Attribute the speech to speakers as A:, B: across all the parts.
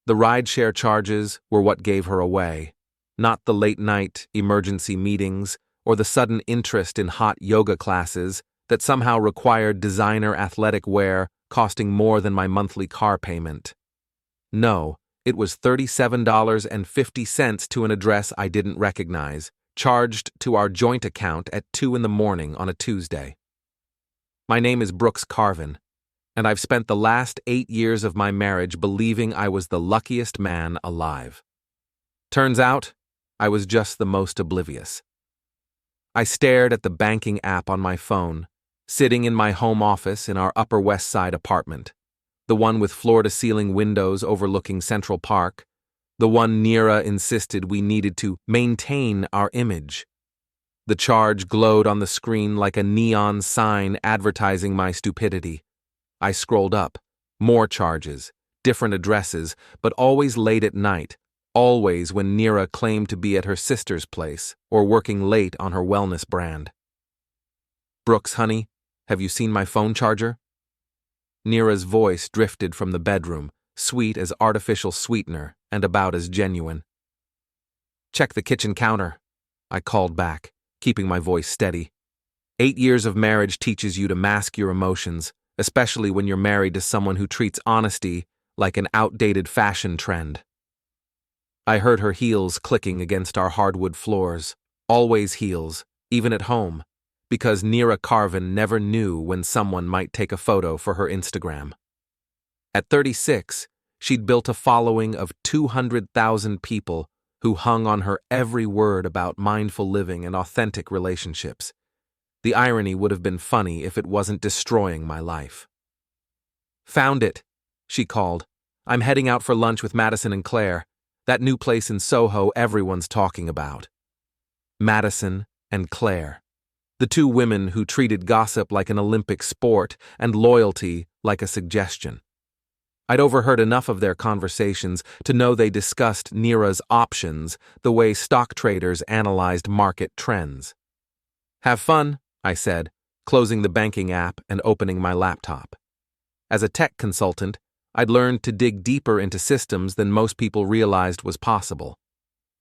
A: The rideshare charges were what gave her away, not the late-night emergency meetings or the sudden interest in hot yoga classes that somehow required designer athletic wear costing more than my monthly car payment. No, it was $37.50 to an address I didn't recognize, charged to our joint account at 2 in the morning on a Tuesday. My name is Brooks Carvin, and I've spent the last 8 years of my marriage believing I was the luckiest man alive. Turns out, I was just the most oblivious. I stared at the banking app on my phone, sitting in my home office in our Upper West Side apartment, the one with floor-to-ceiling windows overlooking Central Park, the one Nira insisted we needed to maintain our image. The charge glowed on the screen like a neon sign advertising my stupidity. I scrolled up. More charges, different addresses, but always late at night, always when Nira claimed to be at her sister's place or working late on her wellness brand. "Brooks, honey, have you seen my phone charger?" Nira's voice drifted from the bedroom, sweet as artificial sweetener and about as genuine. "Check the kitchen counter," I called back, keeping my voice steady. 8 years of marriage teaches you to mask your emotions, especially when you're married to someone who treats honesty like an outdated fashion trend. I heard her heels clicking against our hardwood floors, always heels, even at home, because Nira Carvin never knew when someone might take a photo for her Instagram. At 36, she'd built a following of 200,000 people who hung on her every word about mindful living and authentic relationships. The irony would have been funny if it wasn't destroying my life. "Found it," she called. "I'm heading out for lunch with Madison and Claire, that new place in Soho everyone's talking about." Madison and Claire, the two women who treated gossip like an Olympic sport and loyalty like a suggestion. I'd overheard enough of their conversations to know they discussed Nira's options the way stock traders analyzed market trends. "Have fun," I said, closing the banking app and opening my laptop. As a tech consultant, I'd learned to dig deeper into systems than most people realized was possible.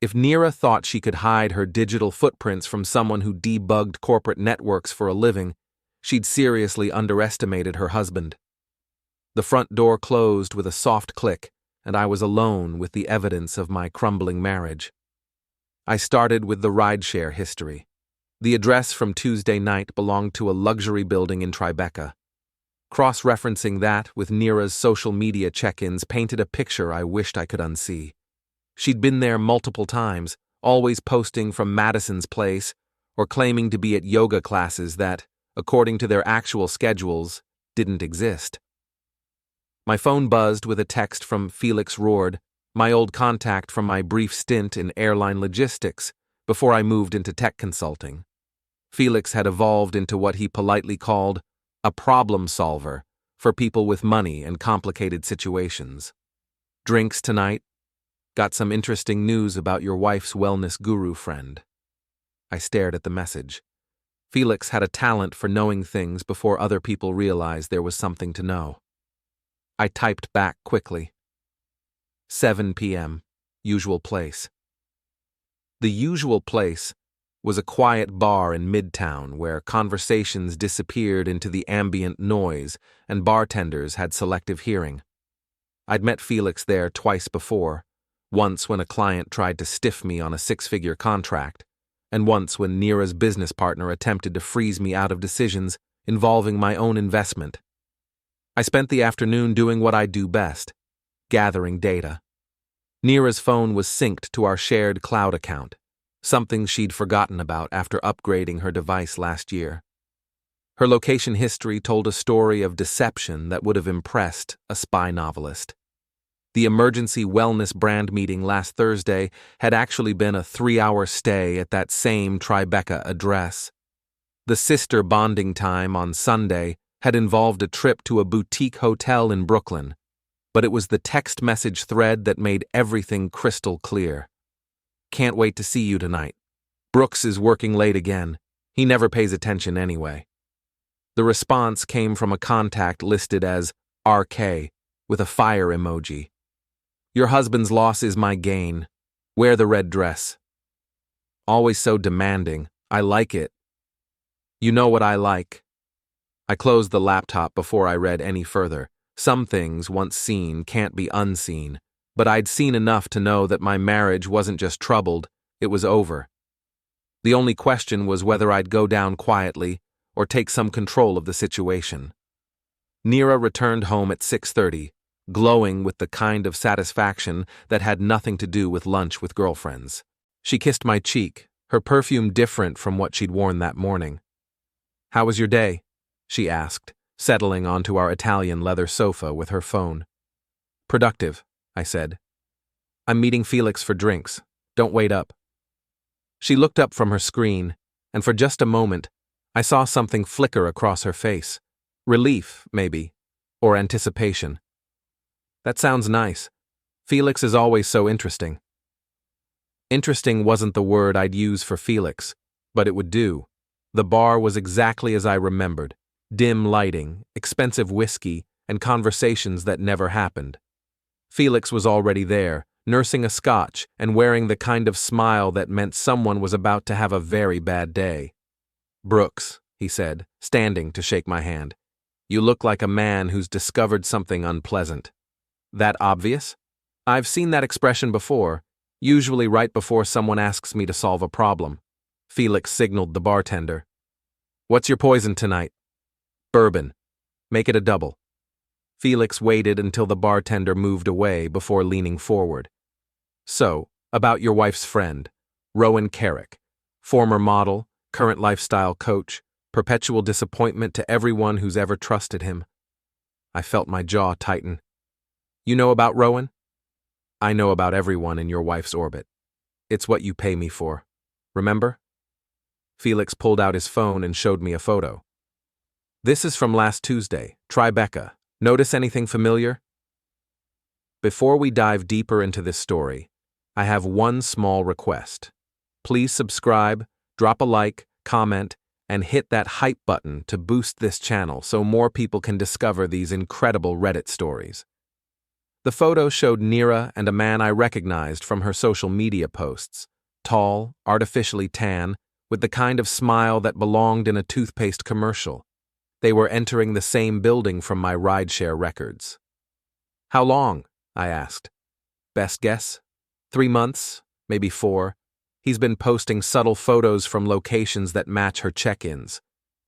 A: If Nira thought she could hide her digital footprints from someone who debugged corporate networks for a living, she'd seriously underestimated her husband. The front door closed with a soft click, and I was alone with the evidence of my crumbling marriage. I started with the rideshare history. The address from Tuesday night belonged to a luxury building in Tribeca. Cross-referencing that with Nira's social media check-ins painted a picture I wished I could unsee. She'd been there multiple times, always posting from Madison's place or claiming to be at yoga classes that, according to their actual schedules, didn't exist. My phone buzzed with a text from Felix Roard, my old contact from my brief stint in airline logistics before I moved into tech consulting. Felix had evolved into what he politely called a problem solver for people with money and complicated situations. "Drinks tonight? Got some interesting news about your wife's wellness guru friend." I stared at the message. Felix had a talent for knowing things before other people realized there was something to know. I typed back quickly. 7 p.m., usual place. The usual place was a quiet bar in Midtown where conversations disappeared into the ambient noise and bartenders had selective hearing. I'd met Felix there twice before, once when a client tried to stiff me on a 6-figure contract, and once when Nira's business partner attempted to freeze me out of decisions involving my own investment. I spent the afternoon doing what I do best, gathering data. Nira's phone was synced to our shared cloud account, something she'd forgotten about after upgrading her device last year. Her location history told a story of deception that would have impressed a spy novelist. The emergency wellness brand meeting last Thursday had actually been a 3-hour stay at that same Tribeca address. The sister bonding time on Sunday had involved a trip to a boutique hotel in Brooklyn, but it was the text message thread that made everything crystal clear. "Can't wait to see you tonight. Brooks is working late again. He never pays attention anyway." The response came from a contact listed as RK with a fire emoji. Your husband's loss is my gain. Wear the red dress. Always so demanding. I like it. You know what I like. I closed the laptop before I read any further. Some things, once seen, can't be unseen. But I'd seen enough to know that my marriage wasn't just troubled, it was over. The only question was whether I'd go down quietly or take some control of the situation. Nira returned home at 6:30, glowing with the kind of satisfaction that had nothing to do with lunch with girlfriends. She kissed my cheek, her perfume different from what she'd worn that morning. "How was your day?" she asked, settling onto our Italian leather sofa with her phone. "Productive," I said. "I'm meeting Felix for drinks. Don't wait up." She looked up from her screen, and for just a moment, I saw something flicker across her face. Relief, maybe, or anticipation. "That sounds nice. Felix is always so interesting." Interesting wasn't the word I'd use for Felix, but it would do. The bar was exactly as I remembered. Dim lighting, expensive whiskey, and conversations that never happened. Felix was already there, nursing a scotch and wearing the kind of smile that meant someone was about to have a very bad day. "Brooks," he said, standing to shake my hand. "You look like a man who's discovered something unpleasant." "That obvious?" "I've seen that expression before, usually right before someone asks me to solve a problem." Felix signaled the bartender. "What's your poison tonight?" "Bourbon. Make it a double." Felix waited until the bartender moved away before leaning forward. "So, about your wife's friend, Rowan Carrick, former model, current lifestyle coach, perpetual disappointment to everyone who's ever trusted him." I felt my jaw tighten. "You know about Rowan?" "I know about everyone in your wife's orbit. It's what you pay me for. Remember?" Felix pulled out his phone and showed me a photo. "This is from last Tuesday, Tribeca. Notice anything familiar?" Before we dive deeper into this story, I have one small request. Please subscribe, drop a like, comment, and hit that hype button to boost this channel so more people can discover these incredible Reddit stories. The photo showed Nira and a man I recognized from her social media posts, tall, artificially tan, with the kind of smile that belonged in a toothpaste commercial. They were entering the same building from my rideshare records. "How long?" I asked. "Best guess? 3 months, maybe 4. He's been posting subtle photos from locations that match her check-ins.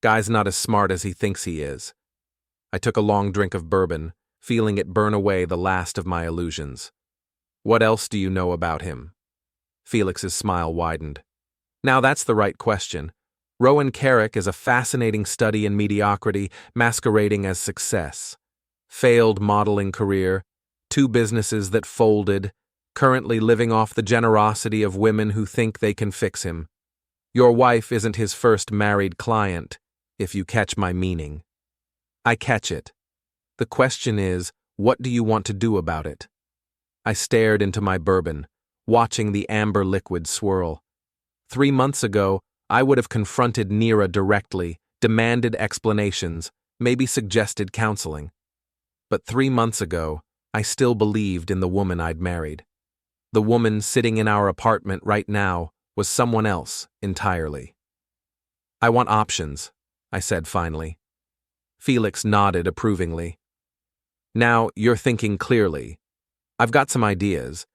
A: Guy's not as smart as he thinks he is." I took a long drink of bourbon, feeling it burn away the last of my illusions. "What else do you know about him?" Felix's smile widened. "Now that's the right question. Rowan Carrick is a fascinating study in mediocrity masquerading as success. Failed modeling career, 2 businesses that folded, currently living off the generosity of women who think they can fix him. Your wife isn't his first married client, if you catch my meaning." "I catch it. The question is, what do you want to do about it?" I stared into my bourbon, watching the amber liquid swirl. 3 months ago, I would have confronted Nira directly, demanded explanations, maybe suggested counseling. But 3 months ago, I still believed in the woman I'd married. The woman sitting in our apartment right now was someone else entirely. "I want options," I said finally. Felix nodded approvingly. "Now you're thinking clearly. I've got some ideas,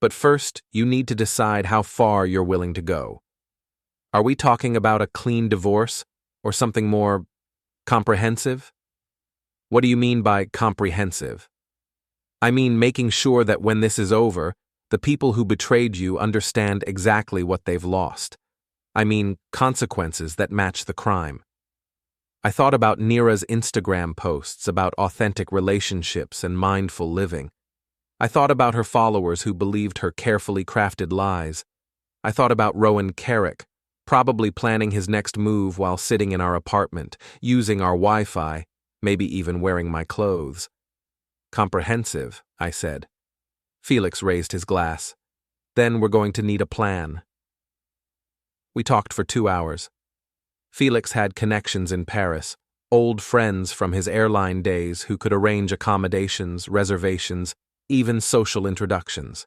A: but first you need to decide how far you're willing to go. Are we talking about a clean divorce or something more comprehensive?" "What do you mean by comprehensive?" "I mean making sure that when this is over, the people who betrayed you understand exactly what they've lost. I mean consequences that match the crime." I thought about Nira's Instagram posts about authentic relationships and mindful living. I thought about her followers who believed her carefully crafted lies. I thought about Rowan Carrick, probably planning his next move while sitting in our apartment, using our Wi-Fi, maybe even wearing my clothes. "Comprehensive," I said. Felix raised his glass. "Then we're going to need a plan." We talked for 2 hours. Felix had connections in Paris, old friends from his airline days who could arrange accommodations, reservations, even social introductions.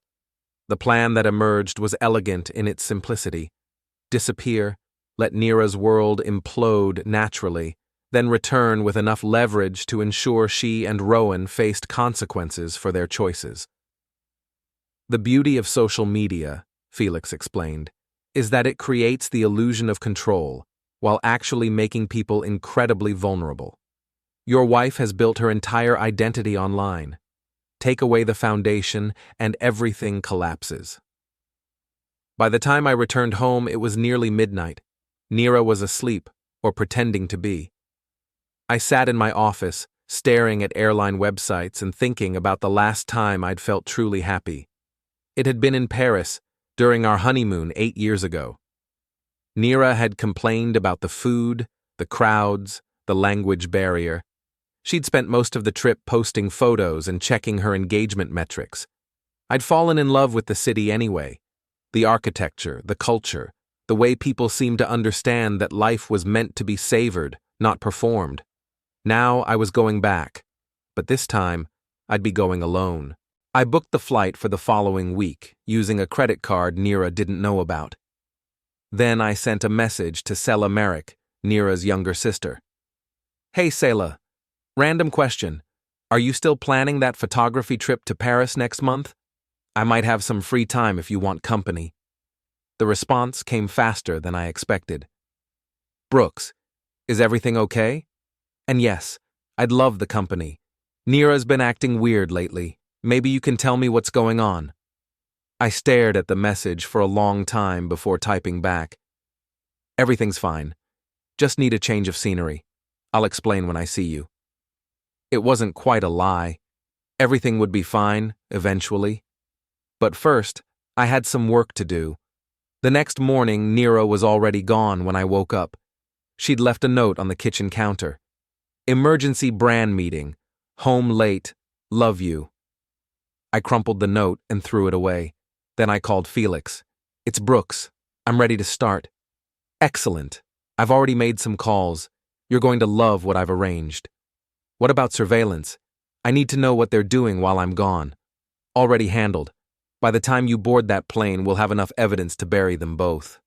A: The plan that emerged was elegant in its simplicity. Disappear, let Nira's world implode naturally, then return with enough leverage to ensure she and Rowan faced consequences for their choices. The beauty of social media, Felix explained, is that it creates the illusion of control while actually making people incredibly vulnerable. Your wife has built her entire identity online. Take away the foundation, and everything collapses. By the time I returned home, it was nearly midnight. Nira was asleep, or pretending to be. I sat in my office, staring at airline websites and thinking about the last time I'd felt truly happy. It had been in Paris, during our honeymoon 8 years ago. Nira had complained about the food, the crowds, the language barrier. She'd spent most of the trip posting photos and checking her engagement metrics. I'd fallen in love with the city anyway. The architecture, the culture, the way people seemed to understand that life was meant to be savored, not performed. Now I was going back, but this time I'd be going alone. I booked the flight for the following week, using a credit card Nira didn't know about. Then I sent a message to Sela Merrick, Nira's younger sister. Hey Sela, random question. Are you still planning that photography trip to Paris next month? I might have some free time if you want company. The response came faster than I expected. Brooks, is everything okay? And yes, I'd love the company. Nira's been acting weird lately. Maybe you can tell me what's going on. I stared at the message for a long time before typing back. Everything's fine. Just need a change of scenery. I'll explain when I see you. It wasn't quite a lie. Everything would be fine, eventually. But first, I had some work to do. The next morning, Nira was already gone when I woke up. She'd left a note on the kitchen counter. Emergency brand meeting. Home late. Love you. I crumpled the note and threw it away. Then I called Felix. It's Brooks. I'm ready to start. Excellent. I've already made some calls. You're going to love what I've arranged. What about surveillance? I need to know what they're doing while I'm gone. Already handled. By the time you board that plane, we'll have enough evidence to bury them both.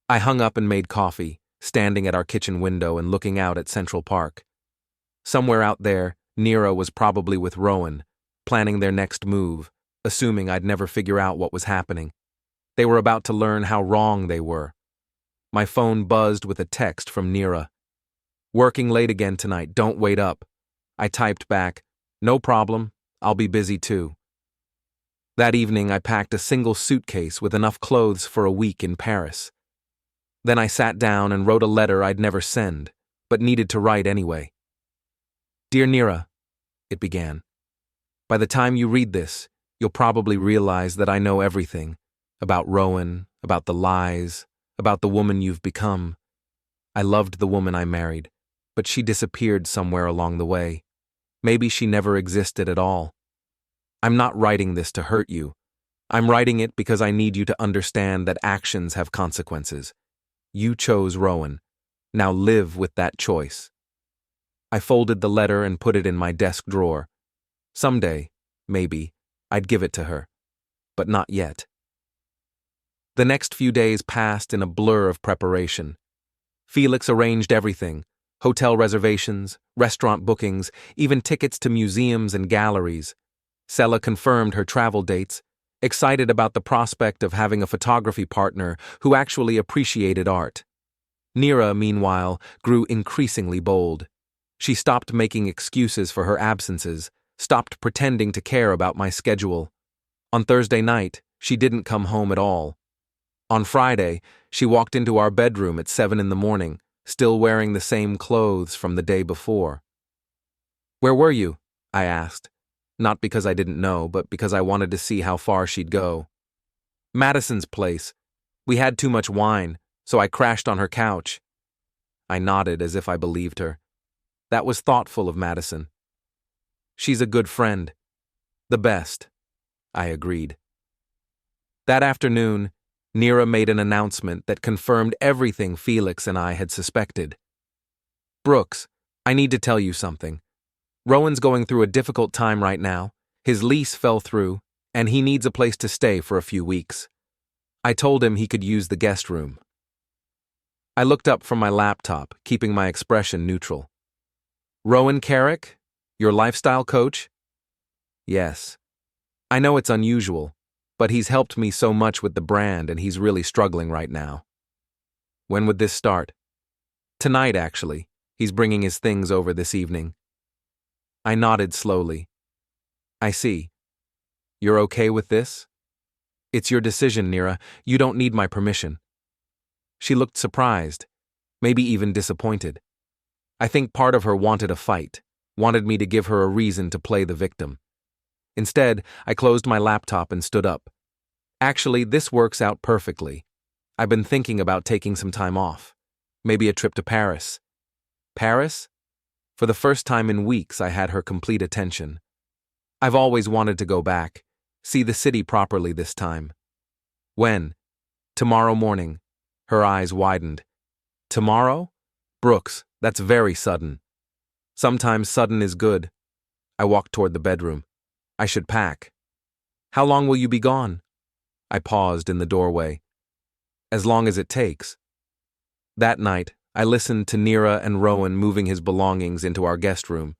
A: I hung up and made coffee, standing at our kitchen window and looking out at Central Park. Somewhere out there, Nira was probably with Rowan, planning their next move, assuming I'd never figure out what was happening. They were about to learn how wrong they were. My phone buzzed with a text from Nira. Working late again tonight, don't wait up. I typed back, no problem, I'll be busy too. That evening I packed a single suitcase with enough clothes for a week in Paris. Then I sat down and wrote a letter I'd never send, but needed to write anyway. Dear Nira, it began. By the time you read this, you'll probably realize that I know everything. About Rowan, about the lies, about the woman you've become. I loved the woman I married, but she disappeared somewhere along the way. Maybe she never existed at all. I'm not writing this to hurt you. I'm writing it because I need you to understand that actions have consequences. You chose Rowan. Now live with that choice. I folded the letter and put it in my desk drawer. Someday, maybe, I'd give it to her. But not yet. The next few days passed in a blur of preparation. Felix arranged everything: hotel reservations, restaurant bookings, even tickets to museums and galleries. Sela confirmed her travel dates, excited about the prospect of having a photography partner who actually appreciated art. Nira, meanwhile, grew increasingly bold. She stopped making excuses for her absences, stopped pretending to care about my schedule. On Thursday night, she didn't come home at all. On Friday, she walked into our bedroom at 7 a.m, still wearing the same clothes from the day before. Where were you? I asked. Not because I didn't know, but because I wanted to see how far she'd go. Madison's place. We had too much wine, so I crashed on her couch. I nodded as if I believed her. That was thoughtful of Madison. She's a good friend. The best. I agreed. That afternoon, Nira made an announcement that confirmed everything Felix and I had suspected. Brooks, I need to tell you something. Rowan's going through a difficult time right now. His lease fell through, and he needs a place to stay for a few weeks. I told him he could use the guest room. I looked up from my laptop, keeping my expression neutral. Rowan Carrick? Your lifestyle coach? Yes. I know it's unusual, but he's helped me so much with the brand and he's really struggling right now. When would this start? Tonight, actually. He's bringing his things over this evening. I nodded slowly. I see. You're okay with this? It's your decision, Nira. You don't need my permission. She looked surprised, maybe even disappointed. I think part of her wanted a fight, wanted me to give her a reason to play the victim. Instead, I closed my laptop and stood up. Actually, this works out perfectly. I've been thinking about taking some time off. Maybe a trip to Paris. Paris? For the first time in weeks, I had her complete attention. I've always wanted to go back, see the city properly this time. When? Tomorrow morning. Her eyes widened. Tomorrow? Brooks, that's very sudden. Sometimes sudden is good. I walked toward the bedroom. I should pack. How long will you be gone? I paused in the doorway. As long as it takes. That night, I listened to Nira and Rowan moving his belongings into our guest room.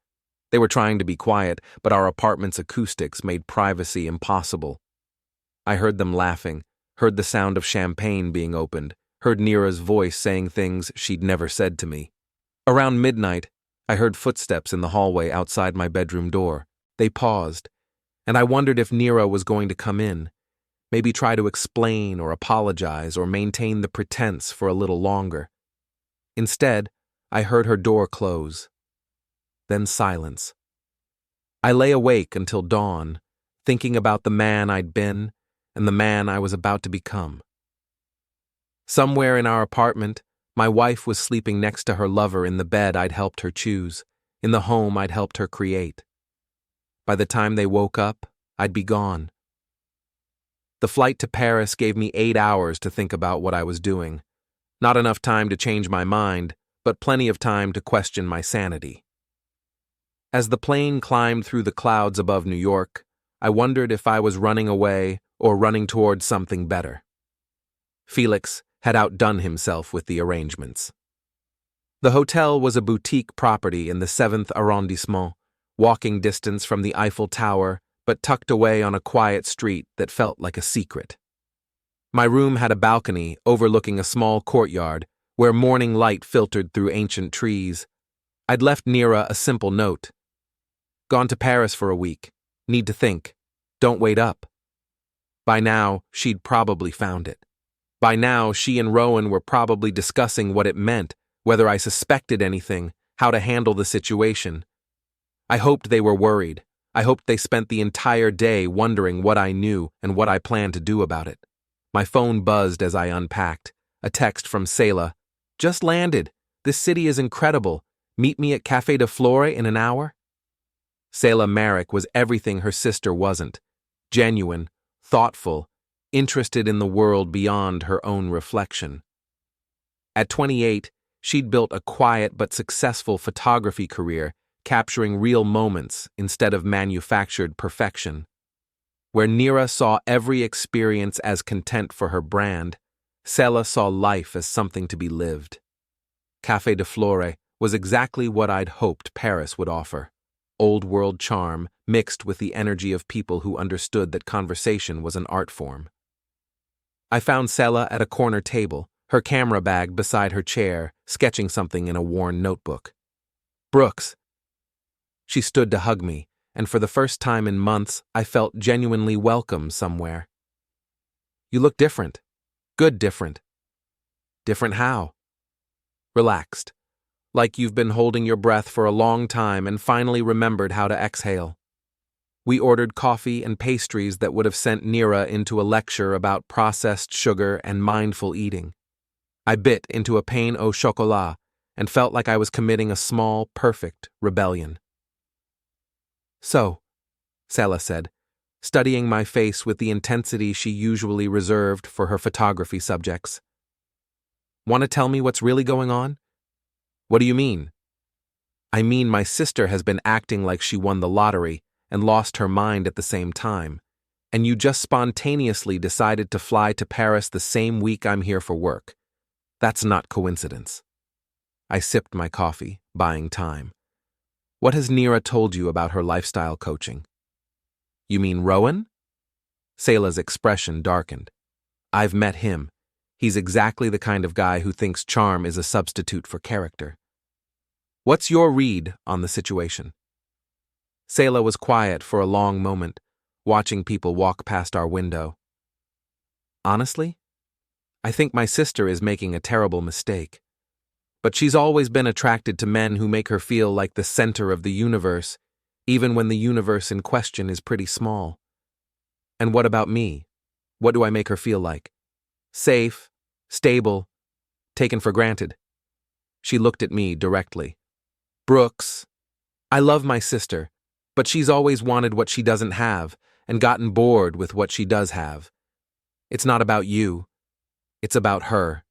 A: They were trying to be quiet, but our apartment's acoustics made privacy impossible. I heard them laughing, heard the sound of champagne being opened, heard Nira's voice saying things she'd never said to me. Around midnight, I heard footsteps in the hallway outside my bedroom door. They paused, and I wondered if Nira was going to come in, maybe try to explain or apologize or maintain the pretense for a little longer. Instead, I heard her door close. Then silence. I lay awake until dawn, thinking about the man I'd been and the man I was about to become. Somewhere in our apartment, my wife was sleeping next to her lover in the bed I'd helped her choose, in the home I'd helped her create. By the time they woke up, I'd be gone. The flight to Paris gave me 8 hours to think about what I was doing. Not enough time to change my mind, but plenty of time to question my sanity. As the plane climbed through the clouds above New York, I wondered if I was running away or running towards something better. Felix had outdone himself with the arrangements. The hotel was a boutique property in the 7th arrondissement, walking distance from the Eiffel Tower, but tucked away on a quiet street that felt like a secret. My room had a balcony overlooking a small courtyard where morning light filtered through ancient trees. I'd left Nira a simple note. Gone to Paris for a week. Need to think. Don't wait up. By now, she'd probably found it. By now, she and Rowan were probably discussing what it meant, whether I suspected anything, how to handle the situation. I hoped they were worried. I hoped they spent the entire day wondering what I knew and what I planned to do about it. My phone buzzed as I unpacked. A text from Selah. Just landed. This city is incredible. Meet me at Café de Flore in an hour? Selah Merrick was everything her sister wasn't. Genuine, thoughtful, interested in the world beyond her own reflection. At 28, she'd built a quiet but successful photography career, capturing real moments instead of manufactured perfection. Where Nira saw every experience as content for her brand, Selah saw life as something to be lived. Café de Flore was exactly what I'd hoped Paris would offer. Old-world charm mixed with the energy of people who understood that conversation was an art form. I found Selah at a corner table, her camera bag beside her chair, sketching something in a worn notebook. Brooks. She stood to hug me, and for the first time in months, I felt genuinely welcome somewhere. You look different. Good different. Different how? Relaxed. Like you've been holding your breath for a long time and finally remembered how to exhale. We ordered coffee and pastries that would have sent Nira into a lecture about processed sugar and mindful eating. I bit into a pain au chocolat and felt like I was committing a small, perfect rebellion. So, Selah said, studying my face with the intensity she usually reserved for her photography subjects. Want to tell me what's really going on? What do you mean? I mean my sister has been acting like she won the lottery, and lost her mind at the same time, and you just spontaneously decided to fly to Paris the same week I'm here for work. That's not coincidence. I sipped my coffee, buying time. What has Nira told you about her lifestyle coaching? You mean Rowan? Selah's expression darkened. I've met him. He's exactly the kind of guy who thinks charm is a substitute for character. What's your read on the situation? Selah was quiet for a long moment, watching people walk past our window. Honestly, I think my sister is making a terrible mistake. But she's always been attracted to men who make her feel like the center of the universe, even when the universe in question is pretty small. And what about me? What do I make her feel like? Safe, stable, taken for granted. She looked at me directly. Brooks, I love my sister, but she's always wanted what she doesn't have and gotten bored with what she does have. It's not about you. It's about her.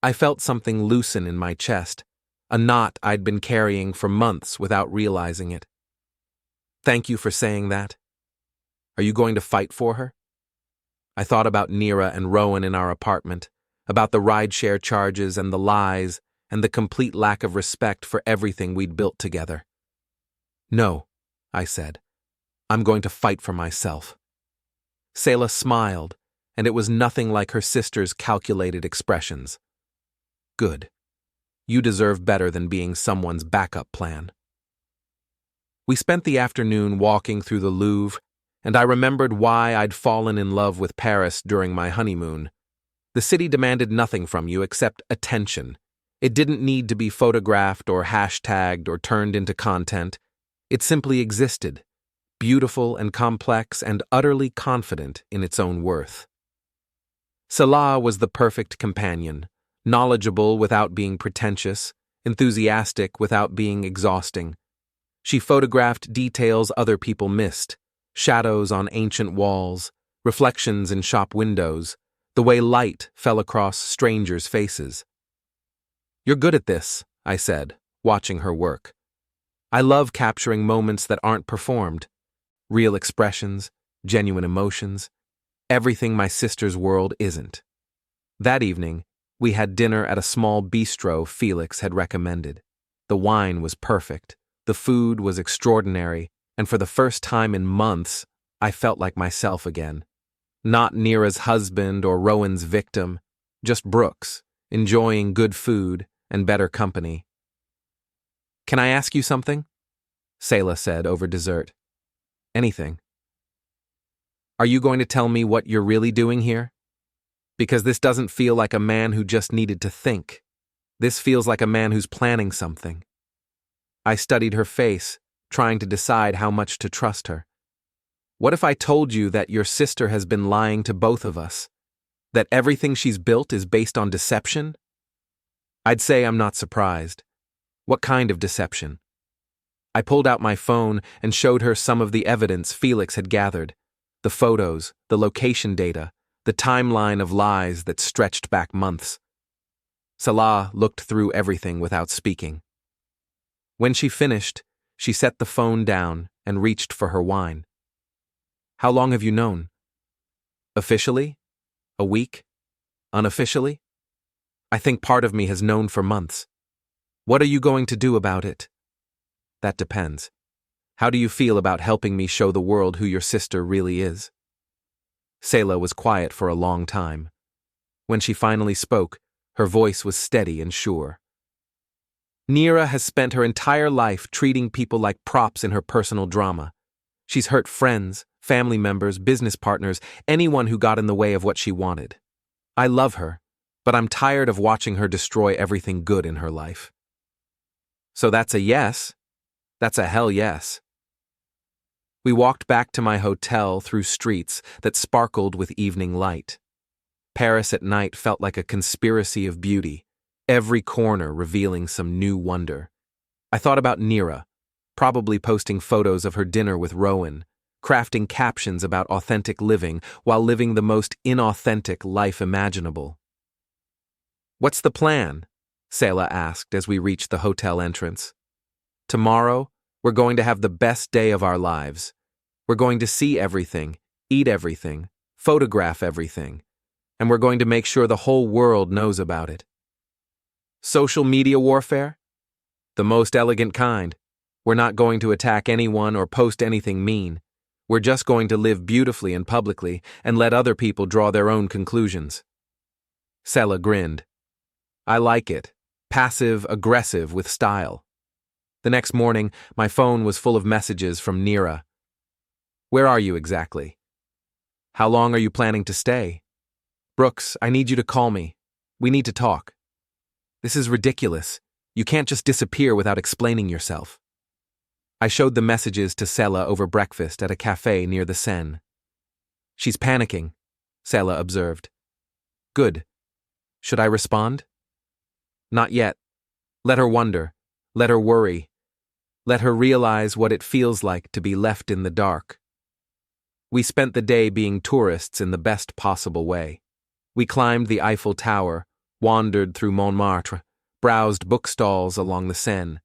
A: I felt something loosen in my chest, a knot I'd been carrying for months without realizing it. Thank you for saying that. Are you going to fight for her? I thought about Nira and Rowan in our apartment, about the rideshare charges and the lies and the complete lack of respect for everything we'd built together. No, I said. I'm going to fight for myself. Selah smiled, and it was nothing like her sister's calculated expressions. Good. You deserve better than being someone's backup plan. We spent the afternoon walking through the Louvre, and I remembered why I'd fallen in love with Paris during my honeymoon. The city demanded nothing from you except attention. It didn't need to be photographed or hashtagged or turned into content. It simply existed, beautiful and complex and utterly confident in its own worth. Selah was the perfect companion, knowledgeable without being pretentious, enthusiastic without being exhausting. She photographed details other people missed, shadows on ancient walls, reflections in shop windows, the way light fell across strangers' faces. You're good at this, I said, watching her work. I love capturing moments that aren't performed, real expressions, genuine emotions, everything my sister's world isn't. That evening, we had dinner at a small bistro Felix had recommended. The wine was perfect, the food was extraordinary, and for the first time in months, I felt like myself again. Not Nira's husband or Rowan's victim, just Brooks, enjoying good food and better company. Can I ask you something? Selah said over dessert. Anything. Are you going to tell me what you're really doing here? Because this doesn't feel like a man who just needed to think. This feels like a man who's planning something. I studied her face, trying to decide how much to trust her. What if I told you that your sister has been lying to both of us? That everything she's built is based on deception? I'd say I'm not surprised. What kind of deception? I pulled out my phone and showed her some of the evidence Felix had gathered. The photos, the location data, the timeline of lies that stretched back months. Selah looked through everything without speaking. When she finished, she set the phone down and reached for her wine. How long have you known? Officially? A week? Unofficially? I think part of me has known for months. What are you going to do about it? That depends. How do you feel about helping me show the world who your sister really is? Selah was quiet for a long time. When she finally spoke, her voice was steady and sure. Nira has spent her entire life treating people like props in her personal drama. She's hurt friends, family members, business partners, anyone who got in the way of what she wanted. I love her, but I'm tired of watching her destroy everything good in her life. So that's a yes? That's a hell yes. We walked back to my hotel through streets that sparkled with evening light. Paris at night felt like a conspiracy of beauty, every corner revealing some new wonder. I thought about Nira, probably posting photos of her dinner with Rowan, crafting captions about authentic living while living the most inauthentic life imaginable. What's the plan? Selah asked as we reached the hotel entrance. Tomorrow, We're going to have the best day of our lives. We're going to see everything, eat everything, photograph everything, and we're going to make sure the whole world knows about it. Social media warfare? The most elegant kind. We're not going to attack anyone or post anything mean. We're just going to live beautifully and publicly and let other people draw their own conclusions. Sela grinned. I like it. Passive, aggressive with style. The next morning, my phone was full of messages from Nira. Where are you exactly? How long are you planning to stay? Brooks, I need you to call me. We need to talk. This is ridiculous. You can't just disappear without explaining yourself. I showed the messages to Sela over breakfast at a cafe near the Seine. She's panicking, Sela observed. Good. Should I respond? Not yet. Let her wonder. Let her worry. Let her realize what it feels like to be left in the dark. We spent the day being tourists in the best possible way. We climbed the Eiffel Tower, wandered through Montmartre, browsed bookstalls along the Seine.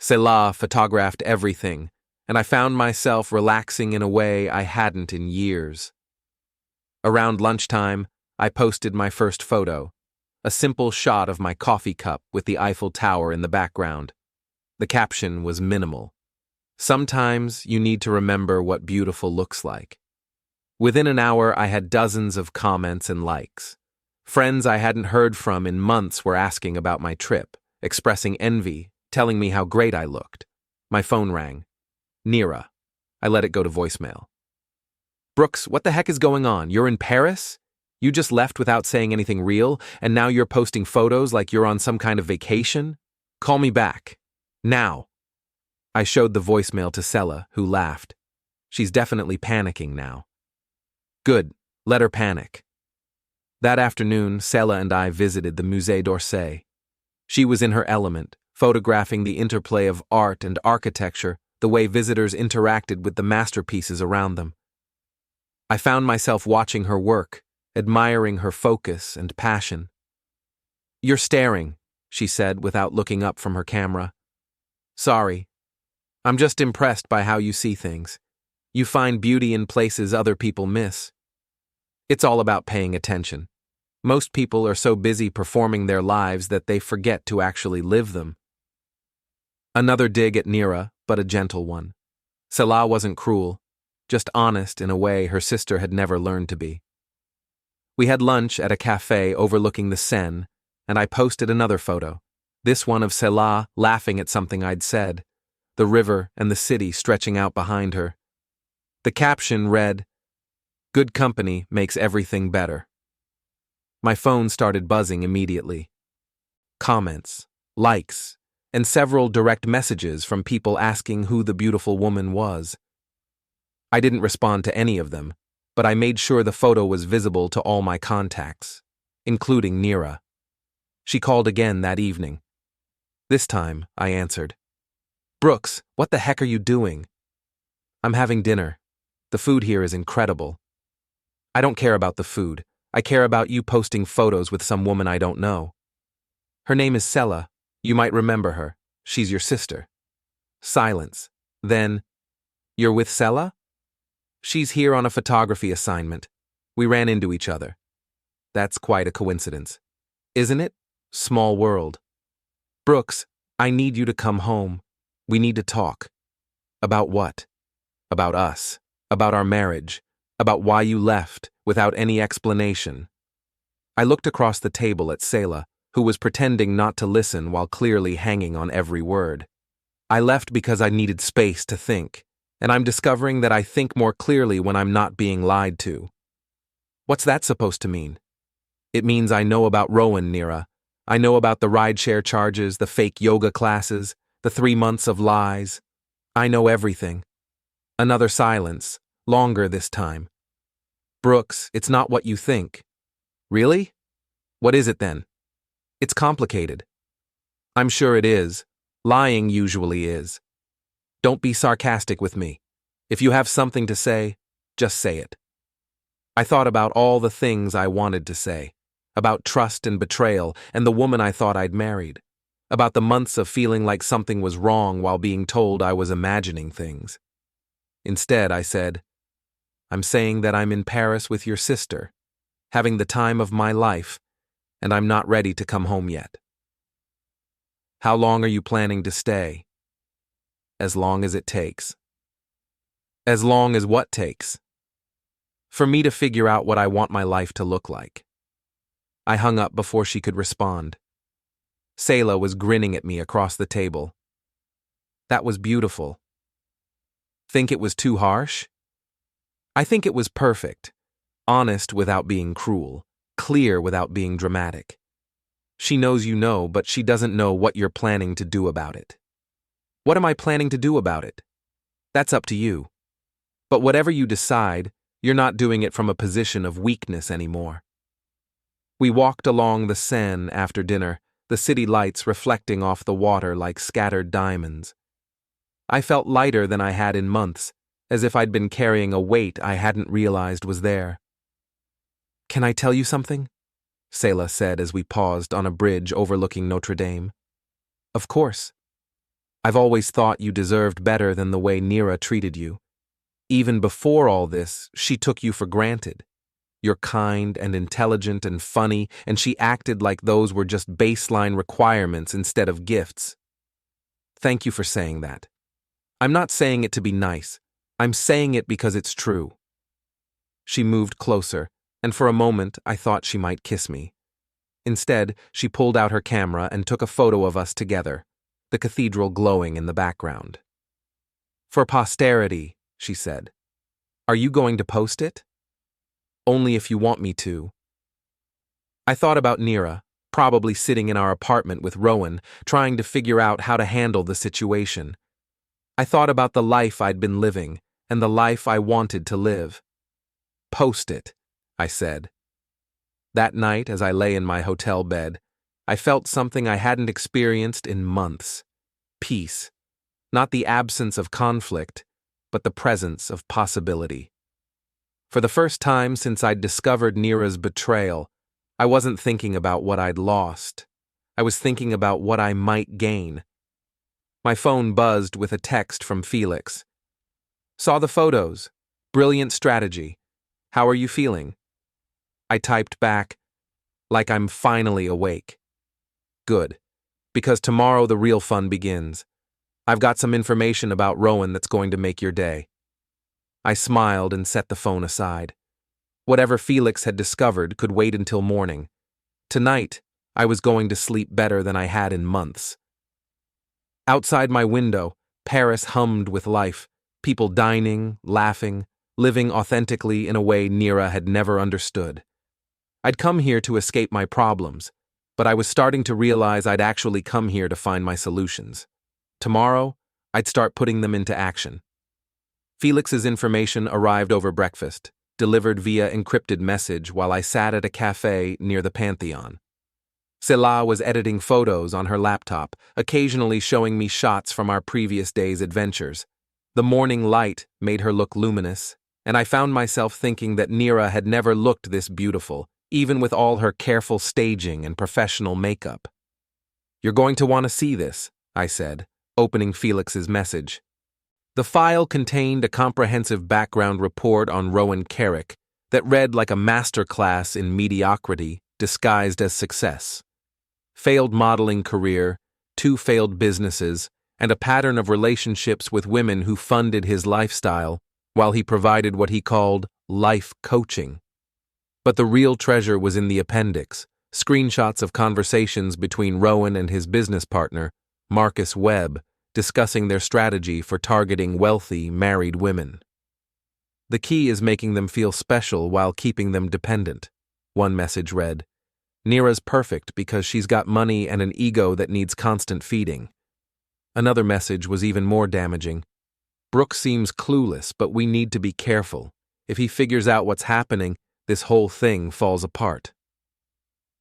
A: Sela photographed everything, and I found myself relaxing in a way I hadn't in years. Around lunchtime, I posted my first photo, a simple shot of my coffee cup with the Eiffel Tower in the background. The caption was minimal. Sometimes you need to remember what beautiful looks like. Within an hour, I had dozens of comments and likes. Friends I hadn't heard from in months were asking about my trip, expressing envy, telling me how great I looked. My phone rang. Nira. I let it go to voicemail. Brooks, what the heck is going on? You're in Paris? You just left without saying anything real, and now you're posting photos like you're on some kind of vacation? Call me back. Now. I showed the voicemail to Sela, who laughed. She's definitely panicking now. Good. Let her panic. That afternoon, Sela and I visited the Musée d'Orsay. She was in her element, photographing the interplay of art and architecture, the way visitors interacted with the masterpieces around them. I found myself watching her work, admiring her focus and passion. You're staring, she said without looking up from her camera. Sorry. I'm just impressed by how you see things. You find beauty in places other people miss. It's all about paying attention. Most people are so busy performing their lives that they forget to actually live them. Another dig at Nira, but a gentle one. Sela wasn't cruel, just honest in a way her sister had never learned to be. We had lunch at a cafe overlooking the Seine, and I posted another photo, this one of Sela laughing at something I'd said, the river and the city stretching out behind her. The caption read, "Good company makes everything better." My phone started buzzing immediately. Comments, likes, and several direct messages from people asking who the beautiful woman was. I didn't respond to any of them, but I made sure the photo was visible to all my contacts, including Nira. She called again that evening. This time, I answered. Brooks, what the heck are you doing? I'm having dinner. The food here is incredible. I don't care about the food. I care about you posting photos with some woman I don't know. Her name is Sela. You might remember her. She's your sister. Silence. Then, you're with Sela? She's here on a photography assignment. We ran into each other. That's quite a coincidence. Isn't it? Small world. Brooks, I need you to come home. We need to talk. About what? About us. About our marriage. About why you left, without any explanation. I looked across the table at Sela, who was pretending not to listen while clearly hanging on every word. I left because I needed space to think, and I'm discovering that I think more clearly when I'm not being lied to. What's that supposed to mean? It means I know about Rowan, Nira. I know about the rideshare charges, the fake yoga classes, the 3 months of lies. I know everything. Another silence, longer this time. Brooks, it's not what you think. Really? What is it then? It's complicated. I'm sure it is. Lying usually is. Don't be sarcastic with me. If you have something to say, just say it. I thought about all the things I wanted to say, about trust and betrayal and the woman I thought I'd married, about the months of feeling like something was wrong while being told I was imagining things. Instead, I said, "I'm saying that I'm in Paris with your sister, having the time of my life, and I'm not ready to come home yet." "How long are you planning to stay?" "As long as it takes." "As long as what takes?" "For me to figure out what I want my life to look like." I hung up before she could respond. Selah was grinning at me across the table. "That was beautiful." "Think it was too harsh?" "I think it was perfect. Honest without being cruel. Clear without being dramatic. She knows you know, but she doesn't know what you're planning to do about it." "What am I planning to do about it?" "That's up to you. But whatever you decide, you're not doing it from a position of weakness anymore." We walked along the Seine after dinner, the city lights reflecting off the water like scattered diamonds. I felt lighter than I had in months, as if I'd been carrying a weight I hadn't realized was there. "Can I tell you something?" Selah said as we paused on a bridge overlooking Notre Dame. "Of course. I've always thought you deserved better than the way Nira treated you. Even before all this, she took you for granted. You're kind and intelligent and funny, and she acted like those were just baseline requirements instead of gifts. Thank you for saying that. I'm not saying it to be nice. I'm saying it because it's true." She moved closer, and for a moment I thought she might kiss me. Instead, she pulled out her camera and took a photo of us together, the cathedral glowing in the background. "For posterity," she said. "Are you going to post it?" "Only if you want me to." I thought about Nira, probably sitting in our apartment with Rowan, trying to figure out how to handle the situation. I thought about the life I'd been living, and the life I wanted to live. "Post it," I said. That night, as I lay in my hotel bed, I felt something I hadn't experienced in months. Peace. Not the absence of conflict, but the presence of possibility. For the first time since I'd discovered Nira's betrayal, I wasn't thinking about what I'd lost. I was thinking about what I might gain. My phone buzzed with a text from Felix. "Saw the photos. Brilliant strategy. How are you feeling?" I typed back, "Like I'm finally awake." "Good. Because tomorrow the real fun begins. I've got some information about Rowan that's going to make your day." I smiled and set the phone aside. Whatever Felix had discovered could wait until morning. Tonight, I was going to sleep better than I had in months. Outside my window, Paris hummed with life, people dining, laughing, living authentically in a way Nira had never understood. I'd come here to escape my problems, but I was starting to realize I'd actually come here to find my solutions. Tomorrow, I'd start putting them into action. Felix's information arrived over breakfast, delivered via encrypted message while I sat at a cafe near the Pantheon. Selah was editing photos on her laptop, occasionally showing me shots from our previous day's adventures. The morning light made her look luminous, and I found myself thinking that Nira had never looked this beautiful, even with all her careful staging and professional makeup. "You're going to want to see this," I said, opening Felix's message. The file contained a comprehensive background report on Rowan Carrick that read like a masterclass in mediocrity disguised as success. Failed modeling career, 2 failed businesses, and a pattern of relationships with women who funded his lifestyle while he provided what he called life coaching. But the real treasure was in the appendix, screenshots of conversations between Rowan and his business partner, Marcus Webb, discussing their strategy for targeting wealthy, married women. "The key is making them feel special while keeping them dependent," one message read. "Nira's perfect because she's got money and an ego that needs constant feeding." Another message was even more damaging. "Brooke seems clueless, but we need to be careful. If he figures out what's happening, this whole thing falls apart."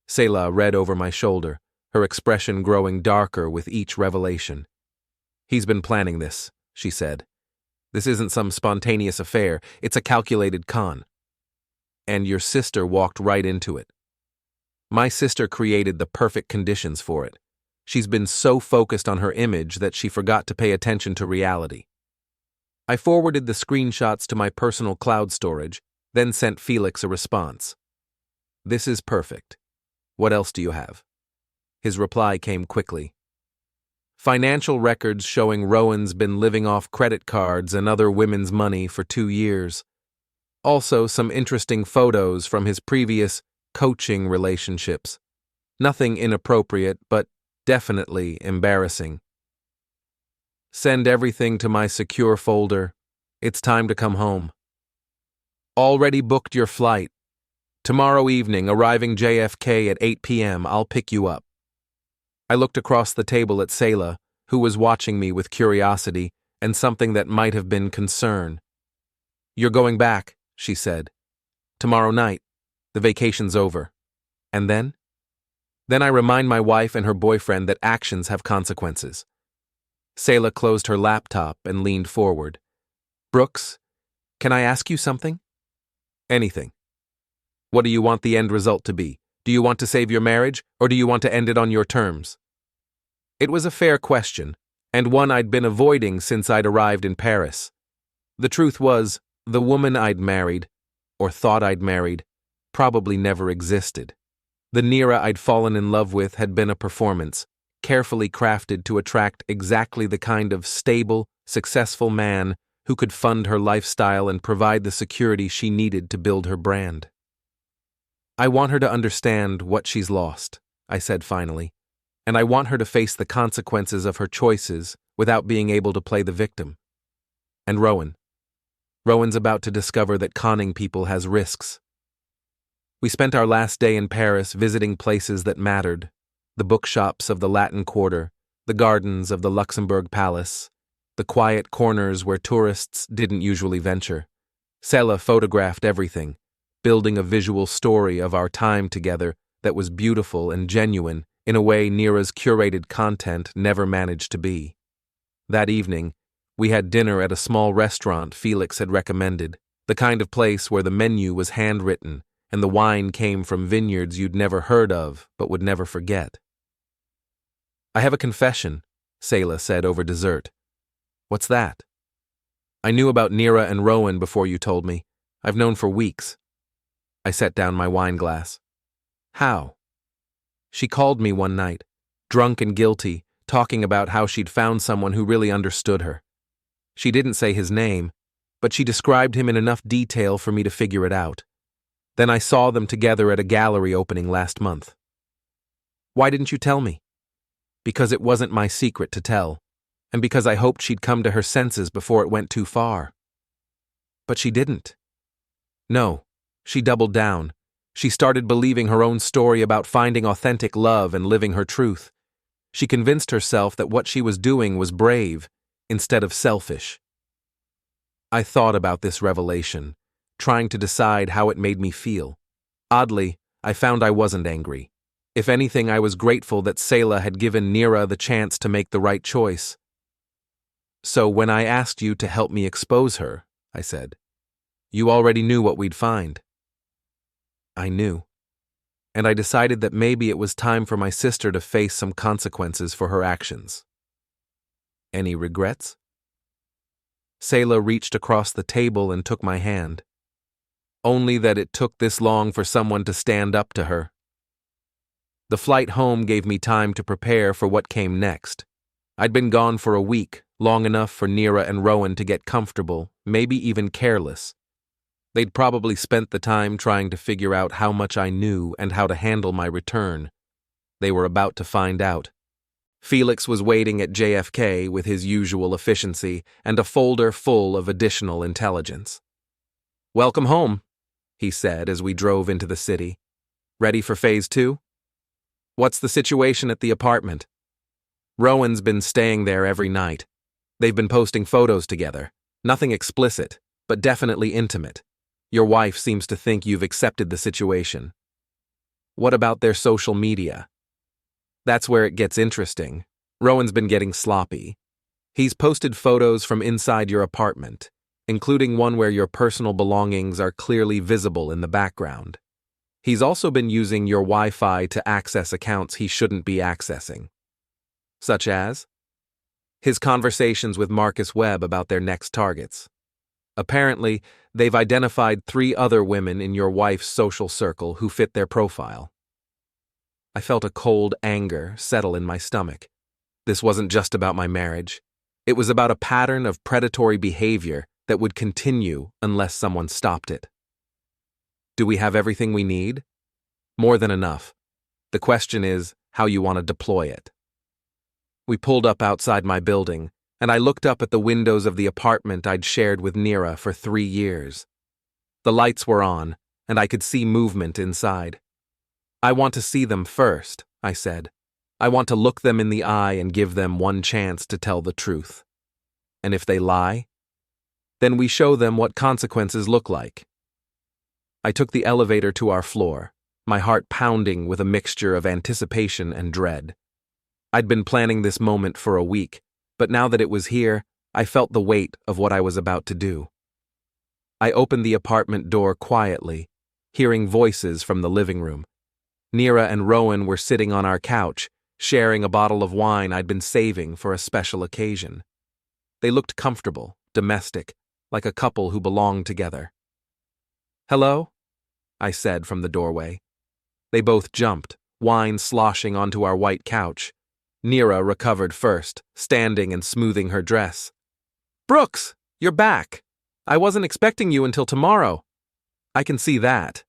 A: Selah read over my shoulder, her expression growing darker with each revelation. "He's been planning this," she said. "This isn't some spontaneous affair, it's a calculated con." "And your sister walked right into it." "My sister created the perfect conditions for it. She's been so focused on her image that she forgot to pay attention to reality. I forwarded the screenshots to my personal cloud storage, then sent Felix a response. "This is perfect. What else do you have?" His reply came quickly. "Financial records showing Rowan's been living off credit cards and other women's money for 2 years. Also, some interesting photos from his previous coaching relationships. Nothing inappropriate, but definitely embarrassing. Send everything to my secure folder. It's time to come home. Already booked your flight. Tomorrow evening, arriving JFK at 8 p.m., I'll pick you up." I looked across the table at Selah, who was watching me with curiosity and something that might have been concern. "You're going back," she said. "Tomorrow night. The vacation's over. And then?" Then I remind my wife and her boyfriend that actions have consequences. Selah closed her laptop and leaned forward. "Brooks, can I ask you something?" "Anything. What do you want the end result to be? Do you want to save your marriage, or do you want to end it on your terms?" It was a fair question, and one I'd been avoiding since I'd arrived in Paris. The truth was, the woman I'd married, or thought I'd married, probably never existed. The Nira I'd fallen in love with had been a performance, carefully crafted to attract exactly the kind of stable, successful man who could fund her lifestyle and provide the security she needed to build her brand. "I want her to understand what she's lost," I said finally, "and I want her to face the consequences of her choices without being able to play the victim. And Rowan's about to discover that conning people has risks." We spent our last day in Paris visiting places that mattered: the bookshops of the Latin Quarter, the gardens of the Luxembourg Palace, the quiet corners where tourists didn't usually venture. Selah photographed everything, building a visual story of our time together that was beautiful and genuine in a way Nira's curated content never managed to be. That evening, we had dinner at a small restaurant Felix had recommended, the kind of place where the menu was handwritten and the wine came from vineyards you'd never heard of but would never forget. "I have a confession," Selah said over dessert. "What's that?" "I knew about Nira and Rowan before you told me. I've known for weeks." I set down my wine glass. "How?" "She called me one night, drunk and guilty, talking about how she'd found someone who really understood her. She didn't say his name, but she described him in enough detail for me to figure it out. Then I saw them together at a gallery opening last month." "Why didn't you tell me?" "Because it wasn't my secret to tell, and because I hoped she'd come to her senses before it went too far." "But she didn't." "No. She doubled down. She started believing her own story about finding authentic love and living her truth. She convinced herself that what she was doing was brave instead of selfish." I thought about this revelation, trying to decide how it made me feel. Oddly, I found I wasn't angry. If anything, I was grateful that Selah had given Nira the chance to make the right choice. "So when I asked you to help me expose her," I said, "you already knew what we'd find." "I knew. And I decided that maybe it was time for my sister to face some consequences for her actions." "Any regrets?" Selah reached across the table and took my hand. "Only that it took this long for someone to stand up to her." The flight home gave me time to prepare for what came next. I'd been gone for a week, long enough for Nira and Rowan to get comfortable, maybe even careless. They'd probably spent the time trying to figure out how much I knew and how to handle my return. They were about to find out. Felix was waiting at JFK with his usual efficiency and a folder full of additional intelligence. "Welcome home," he said as we drove into the city. "Ready for phase 2? What's the situation at the apartment?" "Rowan's been staying there every night. They've been posting photos together. Nothing explicit, but definitely intimate. Your wife seems to think you've accepted the situation." "What about their social media?" "That's where it gets interesting. Rowan's been getting sloppy. He's posted photos from inside your apartment, including one where your personal belongings are clearly visible in the background. He's also been using your Wi-Fi to access accounts he shouldn't be accessing. Such as? His conversations with Marcus Webb about their next targets. Apparently, they've identified 3 other women in your wife's social circle who fit their profile. I felt a cold anger settle in my stomach. This wasn't just about my marriage. It was about a pattern of predatory behavior that would continue unless someone stopped it. Do we have everything we need? More than enough. The question is how you want to deploy it. We pulled up outside my building, and I looked up at the windows of the apartment I'd shared with Nira for 3 years. The lights were on, and I could see movement inside. I want to see them first, I said. I want to look them in the eye and give them one chance to tell the truth. And if they lie, then we show them what consequences look like. I took the elevator to our floor, my heart pounding with a mixture of anticipation and dread. I'd been planning this moment for a week, but now that it was here, I felt the weight of what I was about to do. I opened the apartment door quietly, hearing voices from the living room. Nira and Rowan were sitting on our couch, sharing a bottle of wine I'd been saving for a special occasion. They looked comfortable, domestic, like a couple who belonged together. "Hello?" I said from the doorway. They both jumped, wine sloshing onto our white couch. Nira recovered first, standing and smoothing her dress. "Brooks, you're back. I wasn't expecting you until tomorrow." "I can see that."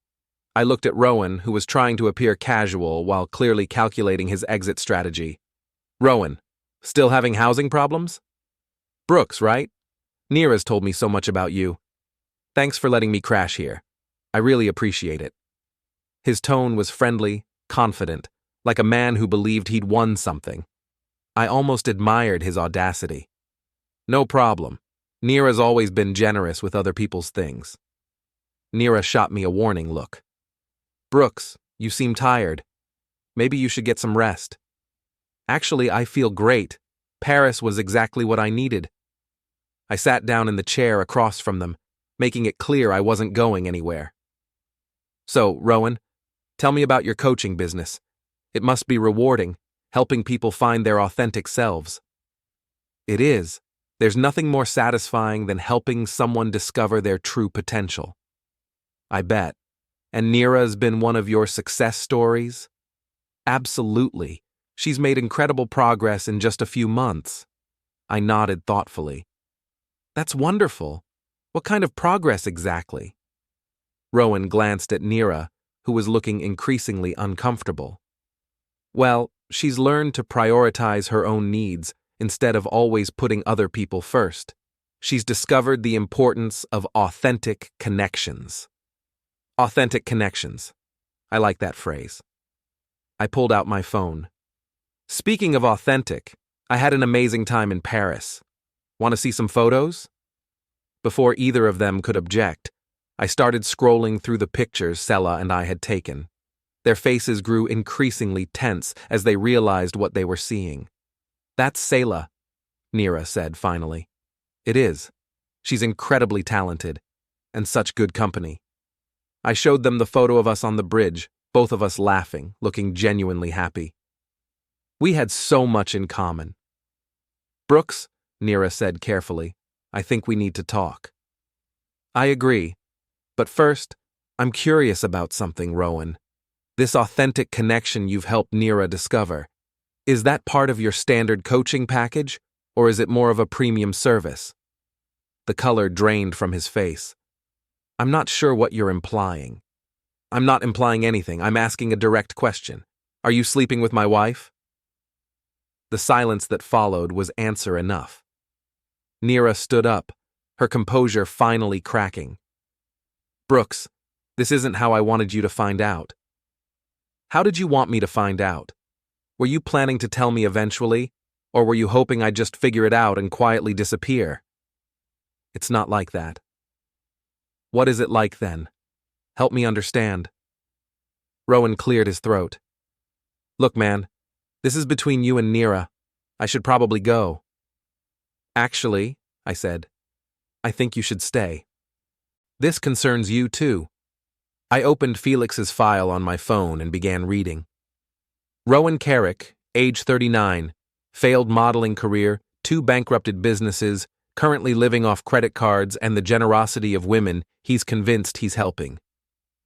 A: I looked at Rowan, who was trying to appear casual while clearly calculating his exit strategy. "Rowan, still having housing problems?" "Brooks, right? Nira's told me so much about you. Thanks for letting me crash here. I really appreciate it." His tone was friendly, confident, like a man who believed he'd won something. I almost admired his audacity. "No problem. Nira's always been generous with other people's things." Nira shot me a warning look. "Brooks, you seem tired. Maybe you should get some rest." "Actually, I feel great. Paris was exactly what I needed." I sat down in the chair across from them, making it clear I wasn't going anywhere. "So, Rowan, tell me about your coaching business. It must be rewarding, helping people find their authentic selves." "It is. There's nothing more satisfying than helping someone discover their true potential." "I bet. And Nira's been one of your success stories?" "Absolutely. She's made incredible progress in just a few months." I nodded thoughtfully. "That's wonderful. What kind of progress exactly?" Rowan glanced at Nira, who was looking increasingly uncomfortable. "Well, she's learned to prioritize her own needs instead of always putting other people first. She's discovered the importance of authentic connections." Authentic connections. I like that phrase. I pulled out my phone. "Speaking of authentic, I had an amazing time in Paris. Want to see some photos?" Before either of them could object, I started scrolling through the pictures Sela and I had taken. Their faces grew increasingly tense as they realized what they were seeing. "That's Sela," Nira said finally. "It is. She's incredibly talented, and such good company." I showed them the photo of us on the bridge, both of us laughing, looking genuinely happy. We had so much in common. "Brooks," Nira said carefully, "I think we need to talk." "I agree. But first, I'm curious about something, Rowan. This authentic connection you've helped Nira discover. Is that part of your standard coaching package, or is it more of a premium service?" The color drained from his face. "I'm not sure what you're implying." "I'm not implying anything. I'm asking a direct question. Are you sleeping with my wife?" The silence that followed was answer enough. Nira stood up, her composure finally cracking. "Brooks, this isn't how I wanted you to find out." "How did you want me to find out? Were you planning to tell me eventually, or were you hoping I'd just figure it out and quietly disappear?" "It's not like that." "What is it like then? Help me understand." Rowan cleared his throat. "Look, man, this is between you and Nira. I should probably go." "Actually," I said, "I think you should stay. This concerns you too." I opened Felix's file on my phone and began reading. Rowan Carrick, age 39, Failed modeling career, 2 bankrupted businesses, currently living off credit cards and the generosity of women he's convinced he's helping.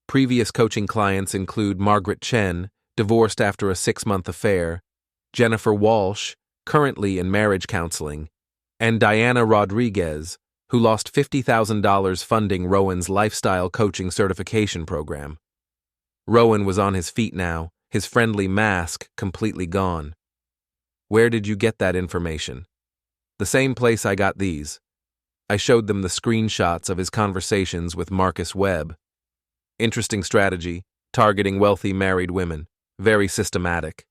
A: Previous coaching clients include Margaret Chen, divorced after a 6-month affair, Jennifer Walsh, currently in marriage counseling, and Diana Rodriguez, who lost $50,000 funding Rowan's lifestyle coaching certification program. Rowan was on his feet now, his friendly mask completely gone. Where did you get that information? The same place I got these. I showed them the screenshots of his conversations with Marcus Webb. Interesting strategy, targeting wealthy married women. Very systematic.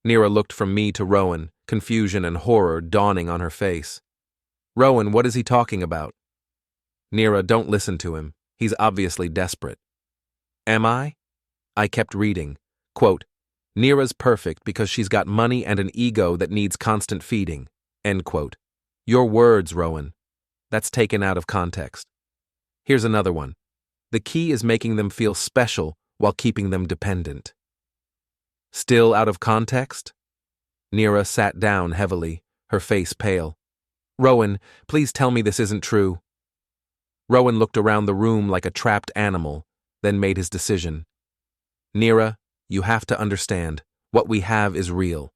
A: Nira looked from me to Rowan, confusion and horror dawning on her face. Rowan, what is he talking about? Nira, don't listen to him. He's obviously desperate. Am I? I kept reading. Quote, Nira's perfect because she's got money and an ego that needs constant feeding. End quote. Your words, Rowan. That's taken out of context. Here's another one. The key is making them feel special while keeping them dependent. Still out of context? Nira sat down heavily, her face pale. Rowan, please tell me this isn't true. Rowan looked around the room like a trapped animal, then made his decision. Nira, you have to understand, what we have is real.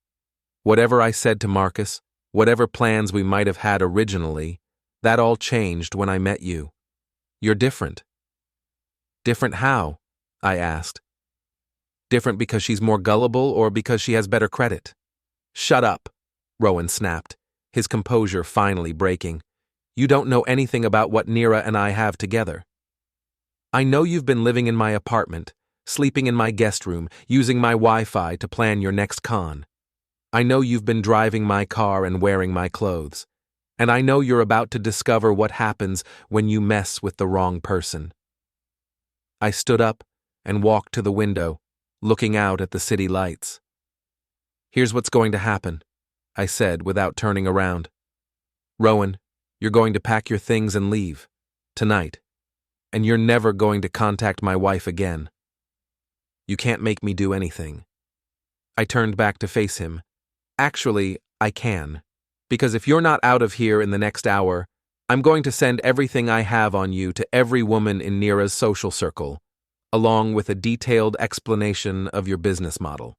A: Whatever I said to Marcus, whatever plans we might have had originally, that all changed when I met you. You're different. Different how? I asked. Different because she's more gullible or because she has better credit? Shut up, Rowan snapped, his composure finally breaking. You don't know anything about what Nira and I have together. I know you've been living in my apartment, sleeping in my guest room, using my Wi-Fi to plan your next con. I know you've been driving my car and wearing my clothes. And I know you're about to discover what happens when you mess with the wrong person. I stood up and walked to the window, looking out at the city lights. Here's what's going to happen, I said without turning around. Rowan, you're going to pack your things and leave, tonight. And you're never going to contact my wife again. You can't make me do anything. I turned back to face him. Actually, I can. Because if you're not out of here in the next hour, I'm going to send everything I have on you to every woman in Nira's social circle, along with a detailed explanation of your business model.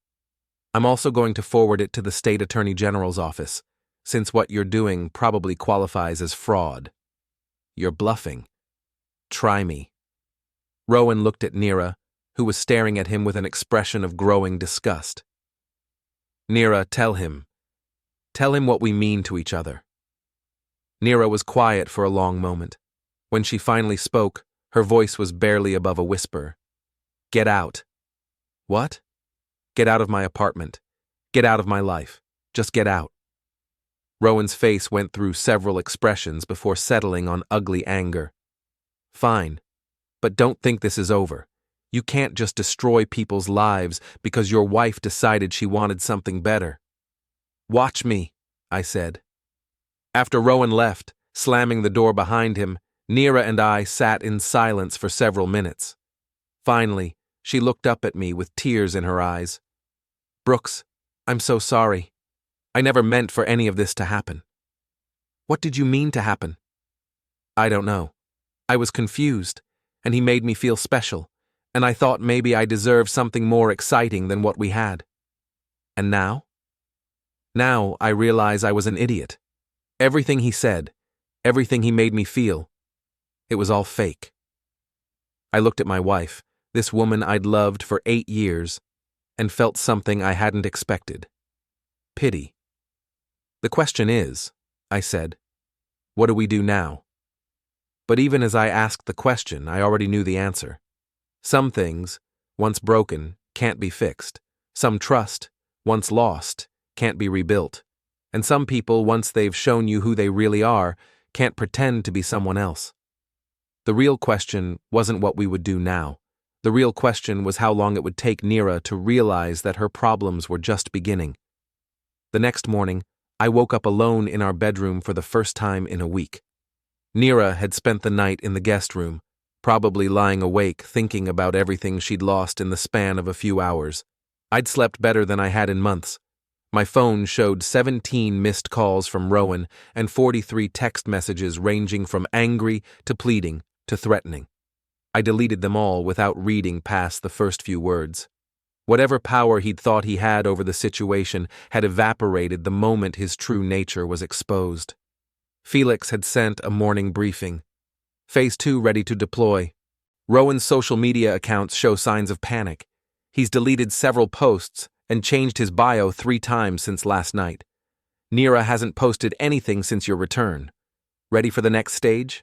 A: I'm also going to forward it to the State Attorney General's office, since what you're doing probably qualifies as fraud. You're bluffing. Try me. Rowan looked at Nira, who was staring at him with an expression of growing disgust. Nira, tell him. Tell him what we mean to each other. Nira was quiet for a long moment. When she finally spoke, her voice was barely above a whisper. Get out. What? Get out of my apartment. Get out of my life. Just get out. Rowan's face went through several expressions before settling on ugly anger. Fine. But don't think this is over. You can't just destroy people's lives because your wife decided she wanted something better. Watch me, I said. After Rowan left, slamming the door behind him, Nira and I sat in silence for several minutes. Finally, she looked up at me with tears in her eyes. Brooks, I'm so sorry. I never meant for any of this to happen. What did you mean to happen? I don't know. I was confused, and he made me feel special, and I thought maybe I deserved something more exciting than what we had. And now? Now I realize I was an idiot. Everything he said, everything he made me feel, it was all fake. I looked at my wife, this woman I'd loved for 8 years, and felt something I hadn't expected. Pity. The question is, I said, what do we do now? But even as I asked the question, I already knew the answer. Some things, once broken, can't be fixed. Some trust, once lost, can't be rebuilt. And some people, once they've shown you who they really are, can't pretend to be someone else. The real question wasn't what we would do now. The real question was how long it would take Nira to realize that her problems were just beginning. The next morning, I woke up alone in our bedroom for the first time in a week. Nira had spent the night in the guest room, probably lying awake thinking about everything she'd lost in the span of a few hours. I'd slept better than I had in months. My phone showed 17 missed calls from Rowan and 43 text messages ranging from angry to pleading to threatening. I deleted them all without reading past the first few words. Whatever power he'd thought he had over the situation had evaporated the moment his true nature was exposed. Felix had sent a morning briefing. Phase 2 ready to deploy. Rowan's social media accounts show signs of panic. He's deleted several posts and changed his bio 3 times since last night. Nira hasn't posted anything since your return. Ready for the next stage?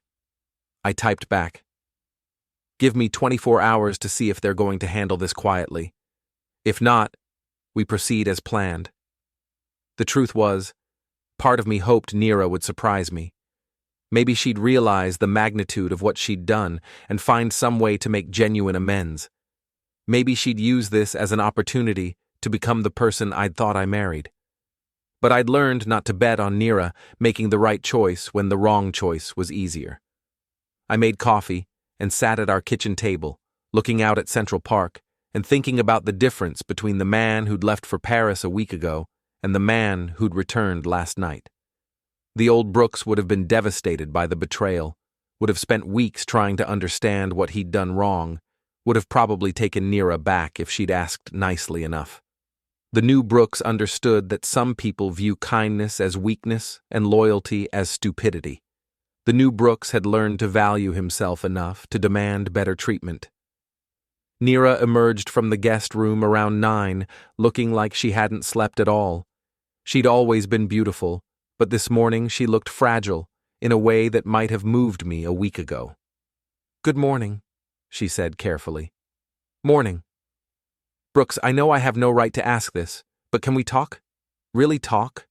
A: I typed back. Give me 24 hours to see if they're going to handle this quietly. If not, we proceed as planned. The truth was, part of me hoped Nira would surprise me. Maybe she'd realize the magnitude of what she'd done and find some way to make genuine amends. Maybe she'd use this as an opportunity to become the person I'd thought I married. But I'd learned not to bet on Nira making the right choice when the wrong choice was easier. I made coffee and sat at our kitchen table, looking out at Central Park and thinking about the difference between the man who'd left for Paris a week ago and the man who'd returned last night. The old Brooks would have been devastated by the betrayal, would have spent weeks trying to understand what he'd done wrong, would have probably taken Nira back if she'd asked nicely enough. The new Brooks understood that some people view kindness as weakness and loyalty as stupidity. The new Brooks had learned to value himself enough to demand better treatment. Nira emerged from the guest room around 9, looking like she hadn't slept at all. She'd always been beautiful, but this morning she looked fragile in a way that might have moved me a week ago. "Good morning," she said carefully. "Morning. Brooks, I know I have no right to ask this, but can we talk? Really talk?"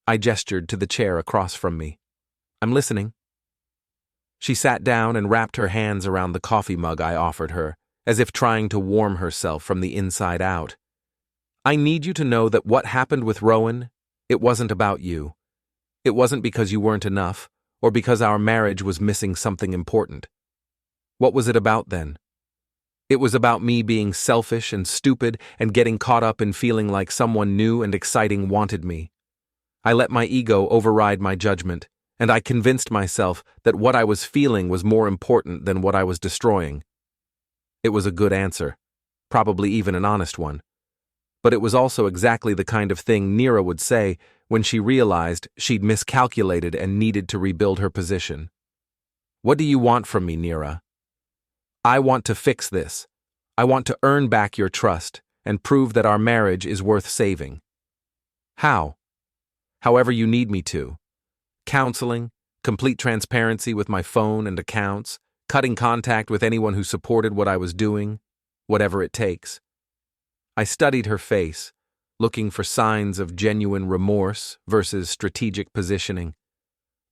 A: I gestured to the chair across from me. "I'm listening." She sat down and wrapped her hands around the coffee mug I offered her, as if trying to warm herself from the inside out. "I need you to know that what happened with Rowan, it wasn't about you. It wasn't because you weren't enough, or because our marriage was missing something important. What was it about then? It was about me being selfish and stupid and getting caught up in feeling like someone new and exciting wanted me. I let my ego override my judgment, and I convinced myself that what I was feeling was more important than what I was destroying. It was a good answer, probably even an honest one. But it was also exactly the kind of thing Nira would say when she realized she'd miscalculated and needed to rebuild her position. "What do you want from me, Nira?" "I want to fix this. I want to earn back your trust and prove that our marriage is worth saving." "How?" "However you need me to. Counseling, complete transparency with my phone and accounts, cutting contact with anyone who supported what I was doing, whatever it takes." I studied her face, looking for signs of genuine remorse versus strategic positioning.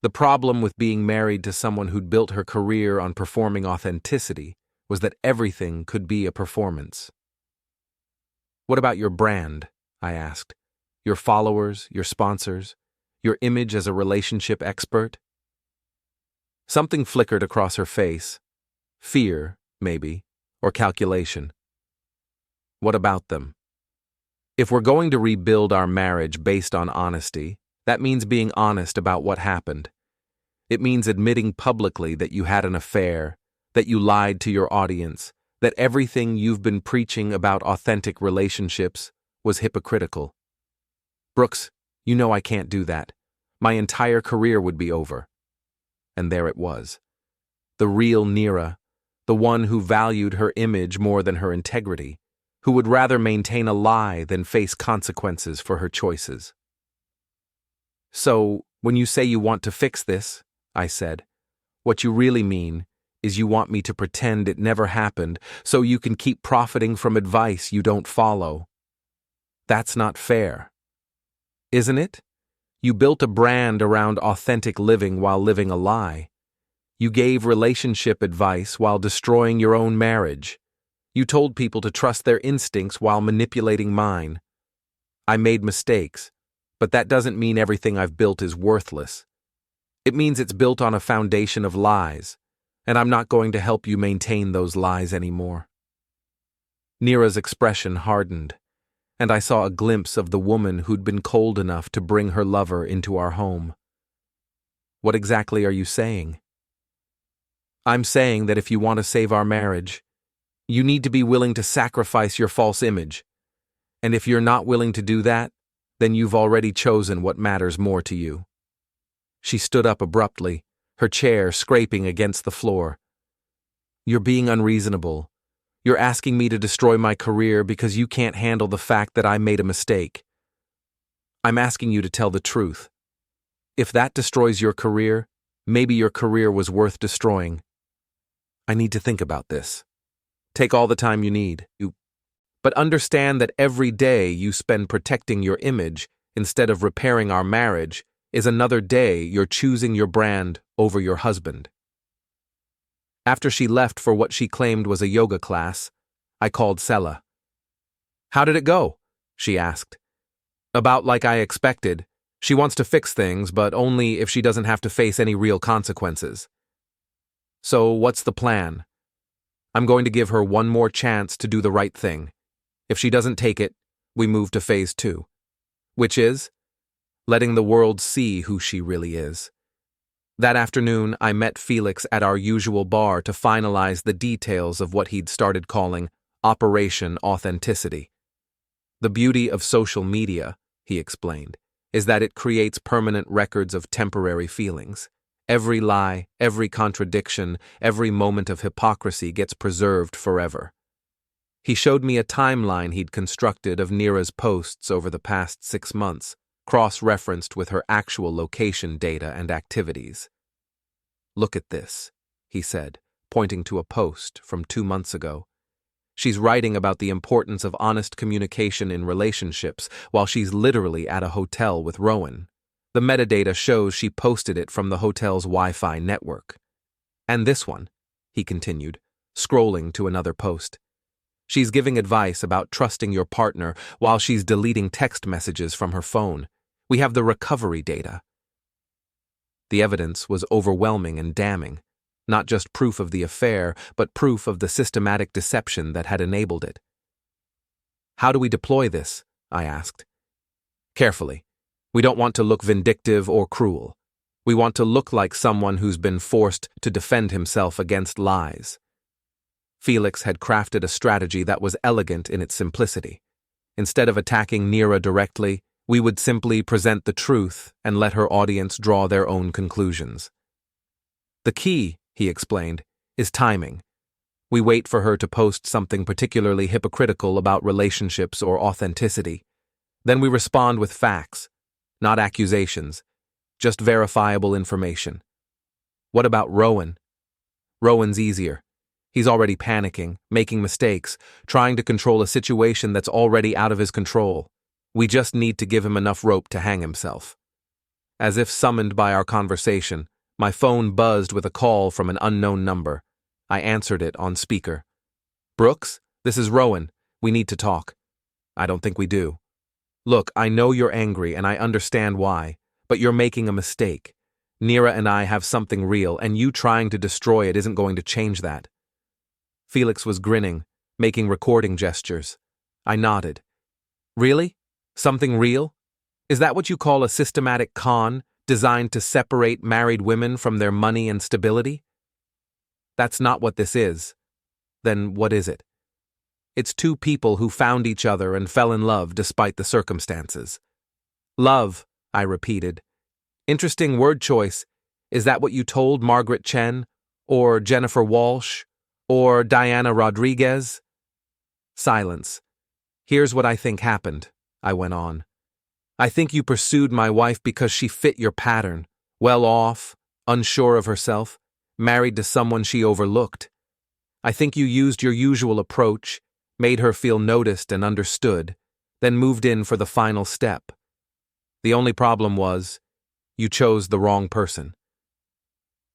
A: The problem with being married to someone who'd built her career on performing authenticity was that everything could be a performance. "What about your brand?" I asked. "Your followers, your sponsors, your image as a relationship expert?" Something flickered across her face. Fear, maybe, or calculation. "What about them?" "If we're going to rebuild our marriage based on honesty, that means being honest about what happened. It means admitting publicly that you had an affair, that you lied to your audience, that everything you've been preaching about authentic relationships was hypocritical." "Brooks, you know I can't do that. My entire career would be over." And there it was. The real Nira, the one who valued her image more than her integrity, who would rather maintain a lie than face consequences for her choices. "So, when you say you want to fix this," I said, "what you really mean is you want me to pretend it never happened so you can keep profiting from advice you don't follow. That's not fair. Isn't it? You built a brand around authentic living while living a lie. You gave relationship advice while destroying your own marriage. You told people to trust their instincts while manipulating mine. I made mistakes, but that doesn't mean everything I've built is worthless. It means it's built on a foundation of lies, and I'm not going to help you maintain those lies anymore." Nira's expression hardened. and I saw a glimpse of the woman who'd been cold enough to bring her lover into our home. What exactly are you saying? I'm saying that if you want to save our marriage, you need to be willing to sacrifice your false image. And if you're not willing to do that, then you've already chosen what matters more to you. She stood up abruptly, her chair scraping against the floor. You're being unreasonable. You're asking me to destroy my career because you can't handle the fact that I made a mistake. I'm asking you to tell the truth. If that destroys your career, maybe your career was worth destroying. I need to think about this. Take all the time you need. But understand that every day you spend protecting your image instead of repairing our marriage is another day you're choosing your brand over your husband. After she left for what she claimed was a yoga class, I called Sela. How did it go? She asked. About like I expected. She wants to fix things, but only if she doesn't have to face any real consequences. So what's the plan? I'm going to give her one more chance to do the right thing. If she doesn't take it, we move to phase 2. Which is? Letting the world see who she really is. That afternoon, I met Felix at our usual bar to finalize the details of what he'd started calling Operation Authenticity. The beauty of social media, he explained, is that it creates permanent records of temporary feelings. Every lie, every contradiction, every moment of hypocrisy gets preserved forever. He showed me a timeline he'd constructed of Nira's posts over the past 6 months, cross-referenced with her actual location data and activities. Look at this, he said, pointing to a post from 2 months ago. She's writing about the importance of honest communication in relationships while she's literally at a hotel with Rowan. The metadata shows she posted it from the hotel's Wi-Fi network. And this one, he continued, scrolling to another post. She's giving advice about trusting your partner while she's deleting text messages from her phone. We have the recovery data. The evidence was overwhelming and damning, not just proof of the affair, but proof of the systematic deception that had enabled it. How do we deploy this? I asked. Carefully. We don't want to look vindictive or cruel. We want to look like someone who's been forced to defend himself against lies. Felix had crafted a strategy that was elegant in its simplicity. Instead of attacking Nira directly, we would simply present the truth and let her audience draw their own conclusions. The key, he explained, is timing. We wait for her to post something particularly hypocritical about relationships or authenticity. Then we respond with facts, not accusations, just verifiable information. What about Rowan? Rowan's easier. He's already panicking, making mistakes, trying to control a situation that's already out of his control. We just need to give him enough rope to hang himself. As if summoned by our conversation, my phone buzzed with a call from an unknown number. I answered it on speaker. Brooks, this is Rowan. We need to talk. I don't think we do. Look, I know you're angry and I understand why, but you're making a mistake. Nira and I have something real, and you trying to destroy it isn't going to change that. Felix was grinning, making recording gestures. I nodded. Really? Something real? Is that what you call a systematic con designed to separate married women from their money and stability? That's not what this is. Then what is it? It's 2 people who found each other and fell in love despite the circumstances. Love, I repeated. Interesting word choice. Is that what you told Margaret Chen, or Jennifer Walsh, or Diana Rodriguez? Silence. Here's what I think happened, I went on. I think you pursued my wife because she fit your pattern, well off, unsure of herself, married to someone she overlooked. I think you used your usual approach, made her feel noticed and understood, then moved in for the final step. The only problem was, you chose the wrong person.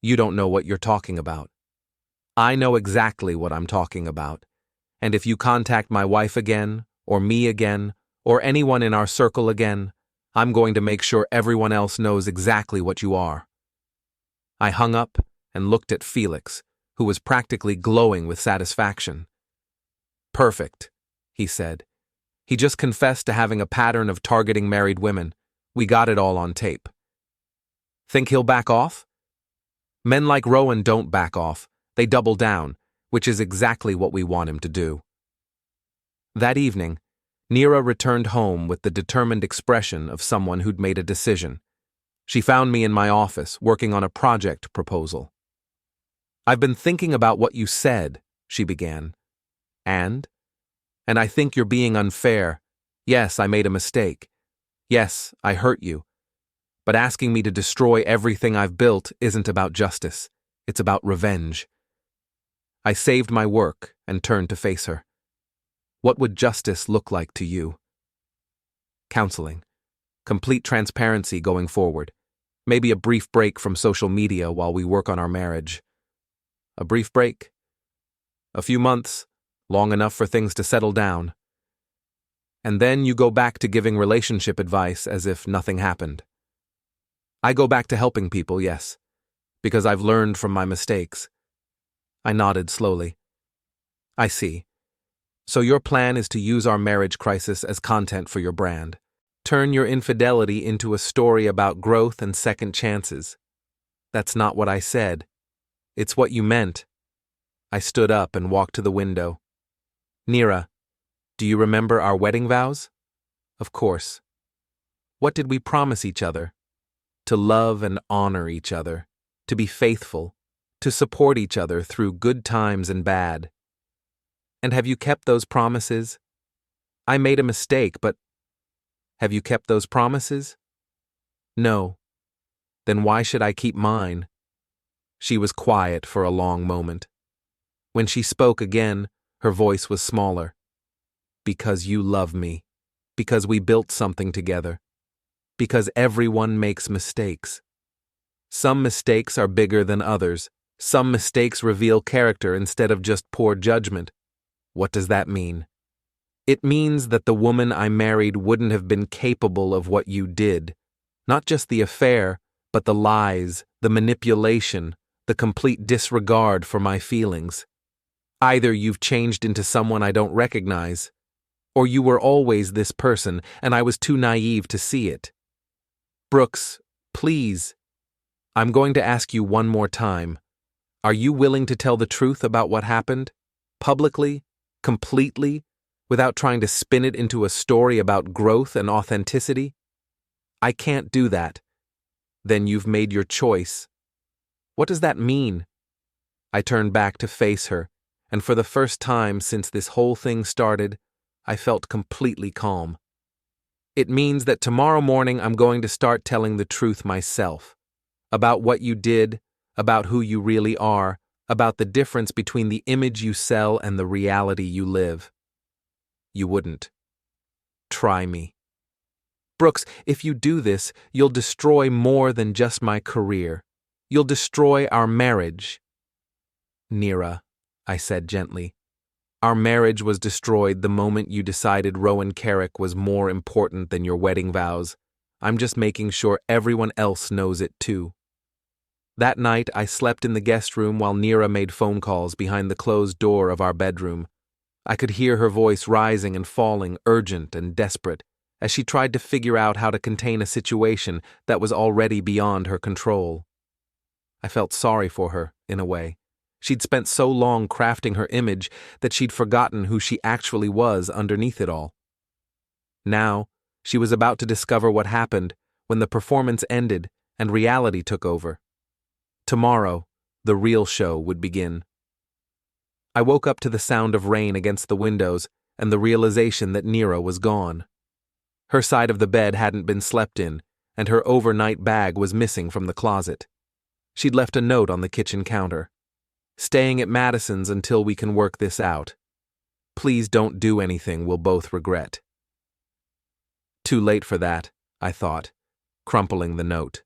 A: You don't know what you're talking about. I know exactly what I'm talking about, and if you contact my wife again, or me again, or anyone in our circle again, I'm going to make sure everyone else knows exactly what you are. I hung up and looked at Felix, who was practically glowing with satisfaction. Perfect, he said. He just confessed to having a pattern of targeting married women. We got it all on tape. Think he'll back off? Men like Rowan don't back off. They double down, which is exactly what we want him to do. That evening, Nira returned home with the determined expression of someone who'd made a decision. She found me in my office, working on a project proposal. "I've been thinking about what you said," she began. And I think you're being unfair. Yes, I made a mistake. Yes, I hurt you. But asking me to destroy everything I've built isn't about justice. It's about revenge." I saved my work and turned to face her. "What would justice look like to you?" "Counseling. Complete transparency going forward. Maybe a brief break from social media while we work on our marriage." "A brief break?" "A few months, long enough for things to settle down. And then you go back to giving relationship advice as if nothing happened." "I go back to helping people, yes, because I've learned from my mistakes." I nodded slowly. "I see. So your plan is to use our marriage crisis as content for your brand. Turn your infidelity into a story about growth and second chances." "That's not what I said. It's what you meant." I stood up and walked to the window. "Nira, do you remember our wedding vows?" "Of course." "What did we promise each other?" "To love and honor each other, to be faithful, to support each other through good times and bad." "And have you kept those promises?" "I made a mistake, but..." "Have you kept those promises?" "No." "Then why should I keep mine?" She was quiet for a long moment. When she spoke again, her voice was smaller. "Because you love me. Because we built something together. Because everyone makes mistakes. Some mistakes are bigger than others. Some mistakes reveal character instead of just poor judgment." "What does that mean?" "It means that the woman I married wouldn't have been capable of what you did. Not just the affair, but the lies, the manipulation, the complete disregard for my feelings. Either you've changed into someone I don't recognize, or you were always this person and I was too naive to see it. Brooks, please. I'm going to ask you one more time. Are you willing to tell the truth about what happened? Publicly? Completely? Without trying to spin it into a story about growth and authenticity?" "I can't do that." "Then you've made your choice." "What does that mean?" I turned back to face her, and for the first time since this whole thing started, I felt completely calm. "It means that tomorrow morning I'm going to start telling the truth myself. About what you did, about who you really are, about the difference between the image you sell and the reality you live." "You wouldn't." "Try me." "Brooks, if you do this, you'll destroy more than just my career. You'll destroy our marriage." "Nira," I said gently, "our marriage was destroyed the moment you decided Rowan Carrick was more important than your wedding vows. I'm just making sure everyone else knows it too." That night, I slept in the guest room while Nira made phone calls behind the closed door of our bedroom. I could hear her voice rising and falling, urgent and desperate, as she tried to figure out how to contain a situation that was already beyond her control. I felt sorry for her, in a way. She'd spent so long crafting her image that she'd forgotten who she actually was underneath it all. Now, she was about to discover what happened when the performance ended and reality took over. Tomorrow, the real show would begin. I woke up to the sound of rain against the windows and the realization that Nira was gone. Her side of the bed hadn't been slept in, and her overnight bag was missing from the closet. She'd left a note on the kitchen counter. "Staying at Madison's until we can work this out. Please don't do anything we'll both regret." Too late for that, I thought, crumpling the note.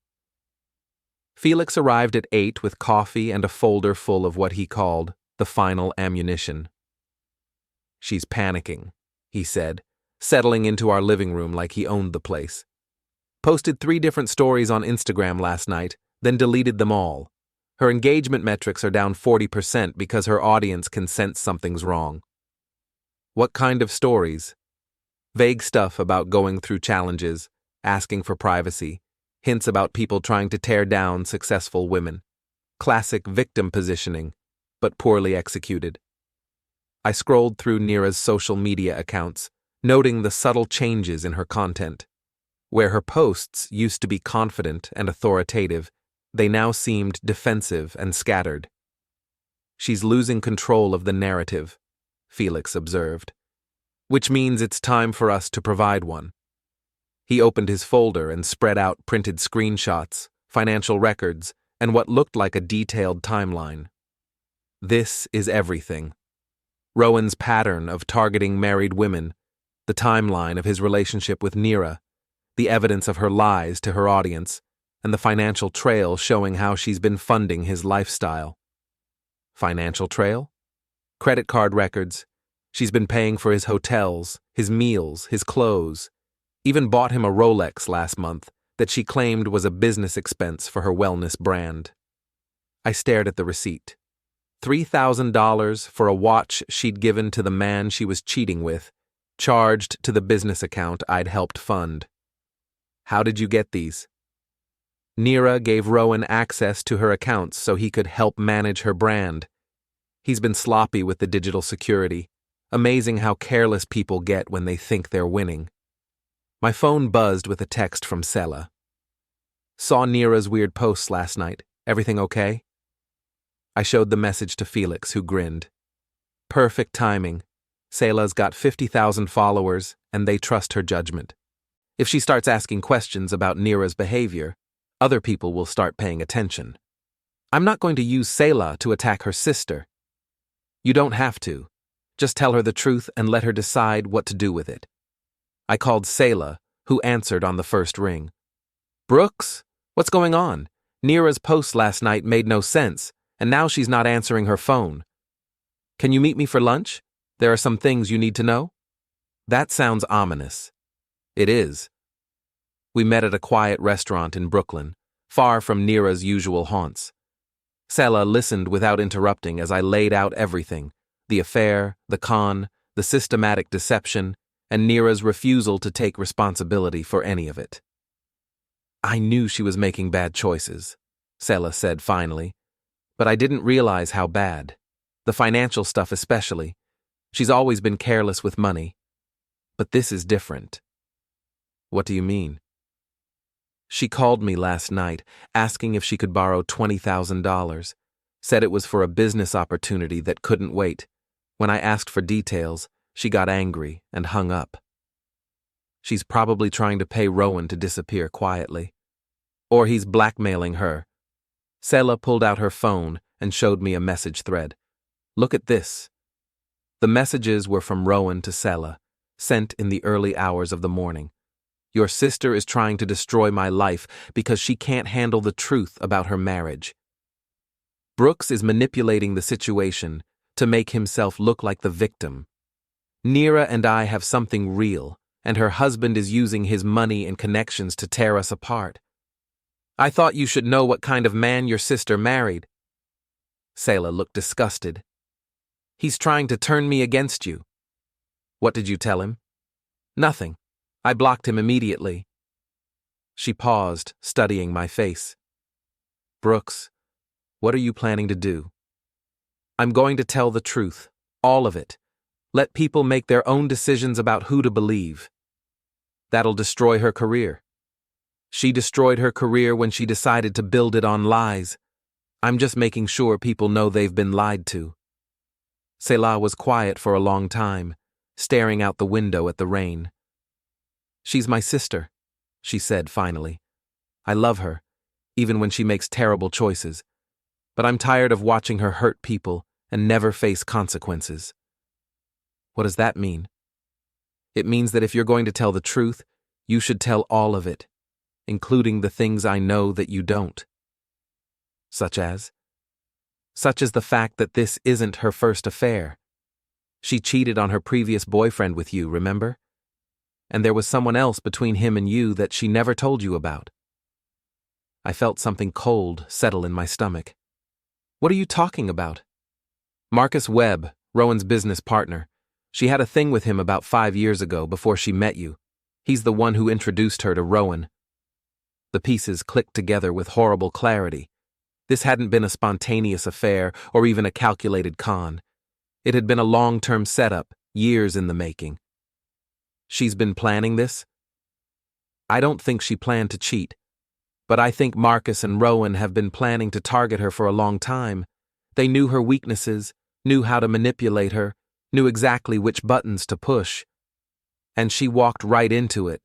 A: Felix arrived at 8 with coffee and a folder full of what he called the final ammunition. "She's panicking," he said, settling into our living room like he owned the place. "Posted 3 different stories on Instagram last night, then deleted them all. Her engagement metrics are down 40% because her audience can sense something's wrong." "What kind of stories?" Vague stuff about going through challenges, asking for privacy, hints about people trying to tear down successful women. Classic victim positioning, but poorly executed. I scrolled through Nira's social media accounts, noting the subtle changes in her content. Where her posts used to be confident and authoritative, they now seemed defensive and scattered. "She's losing control of the narrative," Felix observed. "Which means it's time for us to provide one." He opened his folder and spread out printed screenshots, financial records, and what looked like a detailed timeline. This is everything. Rowan's pattern of targeting married women, the timeline of his relationship with Nira, the evidence of her lies to her audience, and the financial trail showing how she's been funding his lifestyle. Financial trail? Credit card records. She's been paying for his hotels, his meals, his clothes. Even bought him a Rolex last month that she claimed was a business expense for her wellness brand. I stared at the receipt. $3,000 for a watch she'd given to the man she was cheating with, charged to the business account I'd helped fund. "How did you get these?" Nira gave Rowan access to her accounts so he could help manage her brand. He's been sloppy with the digital security. Amazing how careless people get when they think they're winning. My phone buzzed with a text from Sela. "Saw Nira's weird posts last night. Everything okay?" I showed the message to Felix, who grinned. "Perfect timing. Sela's got 50,000 followers, and they trust her judgment. If she starts asking questions about Nira's behavior, other people will start paying attention. I'm not going to use Sela to attack her sister." "You don't have to. Just tell her the truth and let her decide what to do with it." I called Sela, who answered on the first ring. "Brooks, what's going on? Nira's post last night made no sense, and now she's not answering her phone. Can you meet me for lunch? There are some things you need to know." That sounds ominous. It is. We met at a quiet restaurant in Brooklyn, far from Nira's usual haunts. Sela listened without interrupting as I laid out everything: the affair, the con, the systematic deception, and Nira's refusal to take responsibility for any of it. "I knew she was making bad choices," Sela said finally, "but I didn't realize how bad. The financial stuff especially. She's always been careless with money. But this is different." "What do you mean?" "She called me last night, asking if she could borrow $20,000. Said it was for a business opportunity that couldn't wait. When I asked for details, she got angry and hung up. She's probably trying to pay Rowan to disappear quietly. Or he's blackmailing her." Sela pulled out her phone and showed me a message thread. "Look at this." The messages were from Rowan to Sela, sent in the early hours of the morning. "Your sister is trying to destroy my life because she can't handle the truth about her marriage. Brooks is manipulating the situation to make himself look like the victim. Nira and I have something real, and her husband is using his money and connections to tear us apart. I thought you should know what kind of man your sister married." Sela looked disgusted. "He's trying to turn me against you." "What did you tell him?" "Nothing. I blocked him immediately." She paused, studying my face. "Brooks, what are you planning to do?" "I'm going to tell the truth, all of it. Let people make their own decisions about who to believe. That'll destroy her career. She destroyed her career when she decided to build it on lies. I'm just making sure people know they've been lied to." Sela was quiet for a long time, staring out the window at the rain. "She's my sister," she said finally. "I love her, even when she makes terrible choices. But I'm tired of watching her hurt people and never face consequences." "What does that mean?" "It means that if you're going to tell the truth, you should tell all of it, including the things I know that you don't." "Such as?" "Such as the fact that this isn't her first affair. She cheated on her previous boyfriend with you, remember? And there was someone else between him and you that she never told you about." I felt something cold settle in my stomach. "What are you talking about?" "Marcus Webb, Rowan's business partner. She had a thing with him about 5 years ago before she met you. He's the one who introduced her to Rowan. The pieces clicked together with horrible clarity. This hadn't been a spontaneous affair or even a calculated con. It had been a long-term setup, years in the making. She's been planning this? I don't think she planned to cheat. But I think Marcus and Rowan have been planning to target her for a long time. They knew her weaknesses, knew how to manipulate her, knew exactly which buttons to push. And she walked right into it.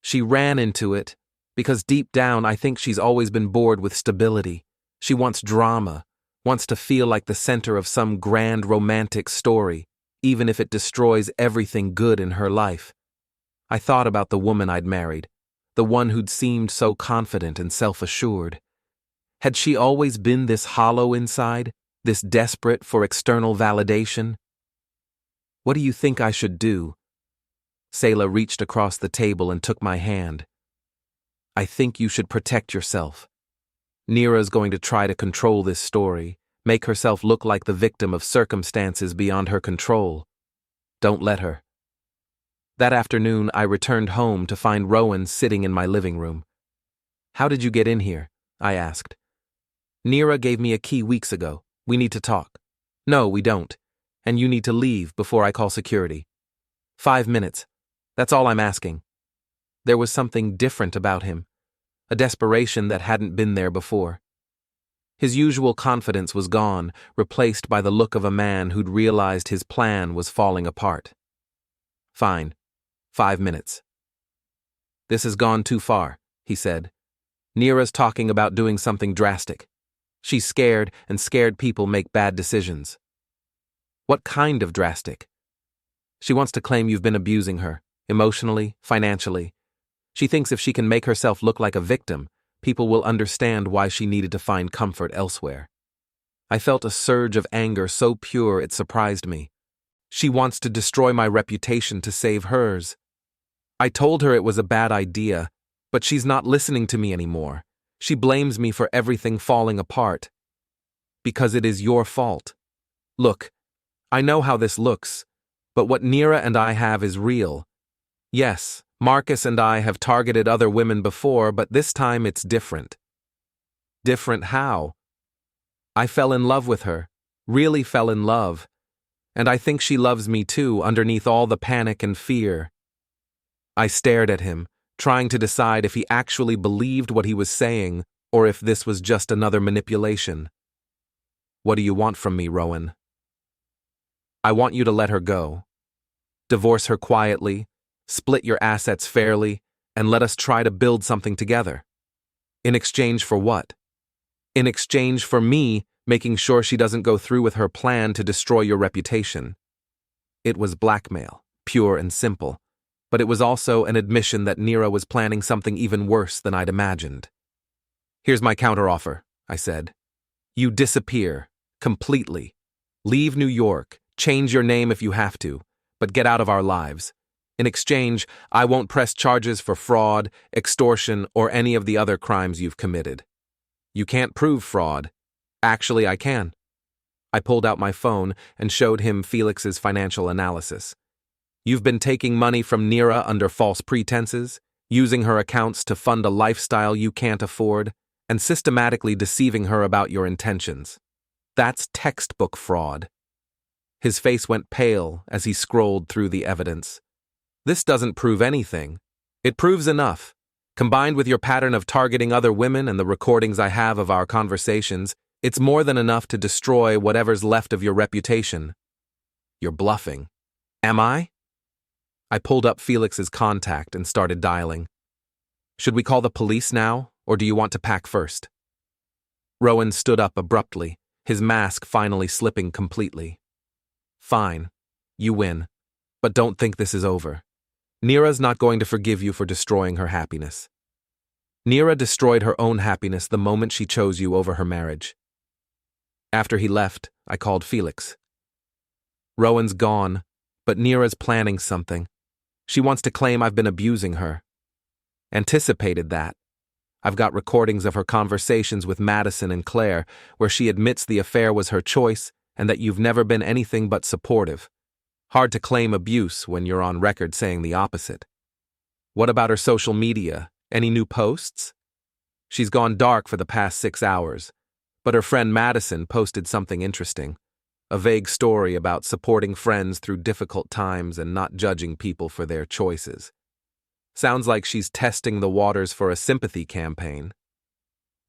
A: She ran into it, because deep down I think she's always been bored with stability. She wants drama, wants to feel like the center of some grand romantic story, even if it destroys everything good in her life. I thought about the woman I'd married, the one who'd seemed so confident and self-assured. Had she always been this hollow inside, this desperate for external validation? What do you think I should do? Selah reached across the table and took my hand. I think you should protect yourself. Nira's going to try to control this story, make herself look like the victim of circumstances beyond her control. Don't let her. That afternoon, I returned home to find Rowan sitting in my living room. How did you get in here? I asked. Nira gave me a key weeks ago. We need to talk. No, we don't. And you need to leave before I call security. 5 minutes. That's all I'm asking. There was something different about him, a desperation that hadn't been there before. His usual confidence was gone, replaced by the look of a man who'd realized his plan was falling apart. Fine. 5 minutes. This has gone too far, he said. Nira's talking about doing something drastic. She's scared, and scared people make bad decisions. What kind of drastic? She wants to claim you've been abusing her, emotionally, financially. She thinks if she can make herself look like a victim, people will understand why she needed to find comfort elsewhere. I felt a surge of anger so pure it surprised me. She wants to destroy my reputation to save hers. I told her it was a bad idea, but she's not listening to me anymore. She blames me for everything falling apart. Because it is your fault. Look, I know how this looks, but what Nira and I have is real. Yes, Marcus and I have targeted other women before, but this time it's different. Different how? I fell in love with her, really fell in love, and I think she loves me too, underneath all the panic and fear. I stared at him, trying to decide if he actually believed what he was saying or if this was just another manipulation. What do you want from me, Rowan? I want you to let her go. Divorce her quietly, split your assets fairly, and let us try to build something together. In exchange for what? In exchange for me making sure she doesn't go through with her plan to destroy your reputation. It was blackmail, pure and simple, but it was also an admission that Nira was planning something even worse than I'd imagined. Here's my counteroffer, I said. You disappear, completely. Leave New York, change your name if you have to, but get out of our lives. In exchange, I won't press charges for fraud, extortion, or any of the other crimes you've committed. You can't prove fraud. Actually, I can. I pulled out my phone and showed him Felix's financial analysis. You've been taking money from Nira under false pretenses, using her accounts to fund a lifestyle you can't afford, and systematically deceiving her about your intentions. That's textbook fraud. His face went pale as he scrolled through the evidence. This doesn't prove anything. It proves enough. Combined with your pattern of targeting other women and the recordings I have of our conversations, it's more than enough to destroy whatever's left of your reputation. You're bluffing. Am I? I pulled up Felix's contact and started dialing. Should we call the police now, or do you want to pack first? Rowan stood up abruptly, his mask finally slipping completely. Fine. You win. But don't think this is over. Nira's not going to forgive you for destroying her happiness. Nira destroyed her own happiness the moment she chose you over her marriage. After he left, I called Felix. Rowan's gone, but Nira's planning something. She wants to claim I've been abusing her. Anticipated that. I've got recordings of her conversations with Madison and Claire, where she admits the affair was her choice and that you've never been anything but supportive. Hard to claim abuse when you're on record saying the opposite. What about her social media? Any new posts? She's gone dark for the past 6 hours, but her friend Madison posted something interesting. A vague story about supporting friends through difficult times and not judging people for their choices. Sounds like she's testing the waters for a sympathy campaign.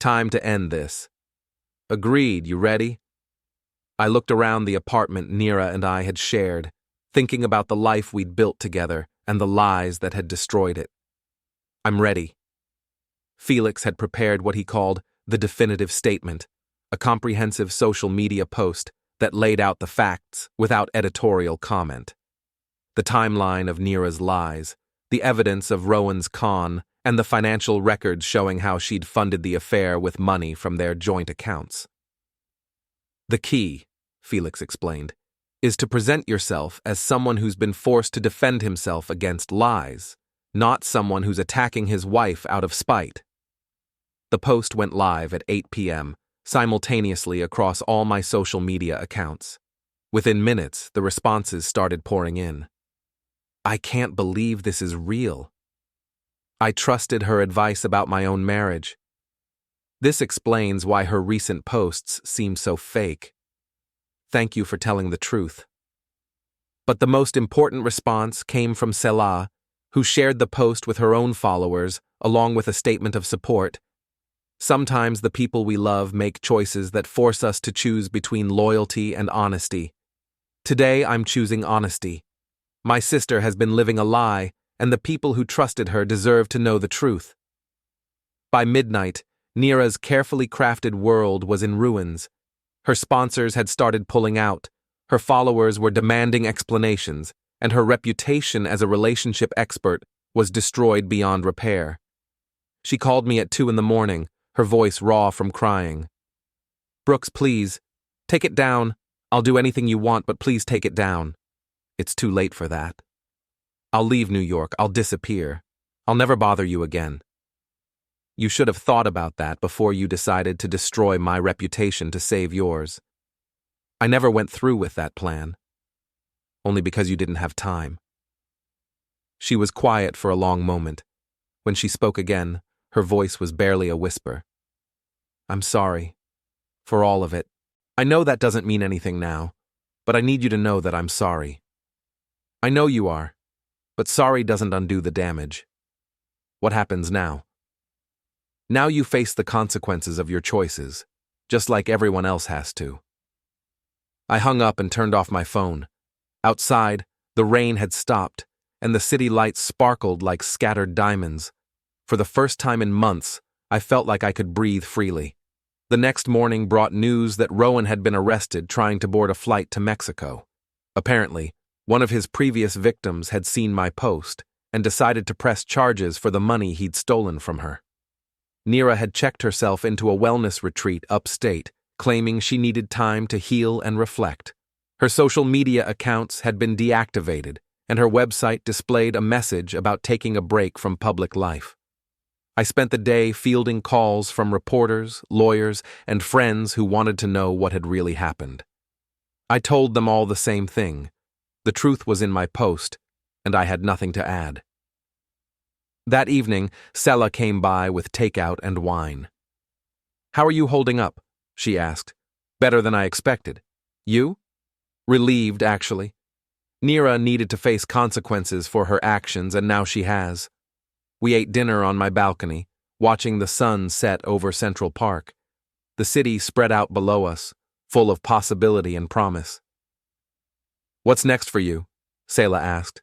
A: Time to end this. Agreed, you ready? I looked around the apartment Nira and I had shared, thinking about the life we'd built together and the lies that had destroyed it. I'm ready. Felix had prepared what he called the definitive statement, a comprehensive social media post that laid out the facts without editorial comment. The timeline of Nira's lies, the evidence of Rowan's con, and the financial records showing how she'd funded the affair with money from their joint accounts. The key, Felix explained, is to present yourself as someone who's been forced to defend himself against lies, not someone who's attacking his wife out of spite. The post went live at 8 p.m., simultaneously across all my social media accounts. Within minutes, the responses started pouring in. I can't believe this is real. I trusted her advice about my own marriage. This explains why her recent posts seem so fake. Thank you for telling the truth. But the most important response came from Selah, who shared the post with her own followers, along with a statement of support. Sometimes the people we love make choices that force us to choose between loyalty and honesty. Today, I'm choosing honesty. My sister has been living a lie, and the people who trusted her deserve to know the truth. By midnight, Nira's carefully crafted world was in ruins. Her sponsors had started pulling out, her followers were demanding explanations, and her reputation as a relationship expert was destroyed beyond repair. She called me at 2 a.m, her voice raw from crying. Brooks, please, take it down. I'll do anything you want, but please take it down. It's too late for that. I'll leave New York. I'll disappear. I'll never bother you again. You should have thought about that before you decided to destroy my reputation to save yours. I never went through with that plan. Only because you didn't have time. She was quiet for a long moment. When she spoke again, her voice was barely a whisper. I'm sorry. For all of it. I know that doesn't mean anything now, but I need you to know that I'm sorry. I know you are, but sorry doesn't undo the damage. What happens now? Now you face the consequences of your choices, just like everyone else has to. I hung up and turned off my phone. Outside, the rain had stopped, and the city lights sparkled like scattered diamonds. For the first time in months, I felt like I could breathe freely. The next morning brought news that Rowan had been arrested trying to board a flight to Mexico. Apparently, one of his previous victims had seen my post and decided to press charges for the money he'd stolen from her. Nira had checked herself into a wellness retreat upstate, claiming she needed time to heal and reflect. Her social media accounts had been deactivated, and her website displayed a message about taking a break from public life. I spent the day fielding calls from reporters, lawyers, and friends who wanted to know what had really happened. I told them all the same thing. The truth was in my post, and I had nothing to add. That evening, Selah came by with takeout and wine. How are you holding up? She asked. Better than I expected. You? Relieved, actually. Nira needed to face consequences for her actions, and now she has. We ate dinner on my balcony, watching the sun set over Central Park. The city spread out below us, full of possibility and promise. What's next for you? Selah asked.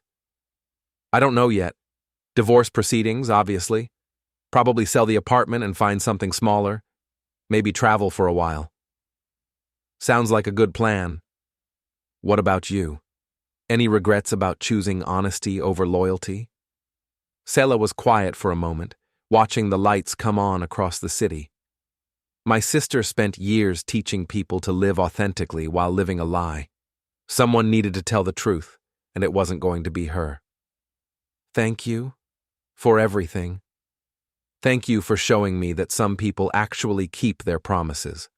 A: I don't know yet. Divorce proceedings, obviously. Probably sell the apartment and find something smaller. Maybe travel for a while. Sounds like a good plan. What about you? Any regrets about choosing honesty over loyalty? Selah was quiet for a moment, watching the lights come on across the city. My sister spent years teaching people to live authentically while living a lie. Someone needed to tell the truth, and it wasn't going to be her. Thank you for everything. Thank you for showing me that some people actually keep their promises.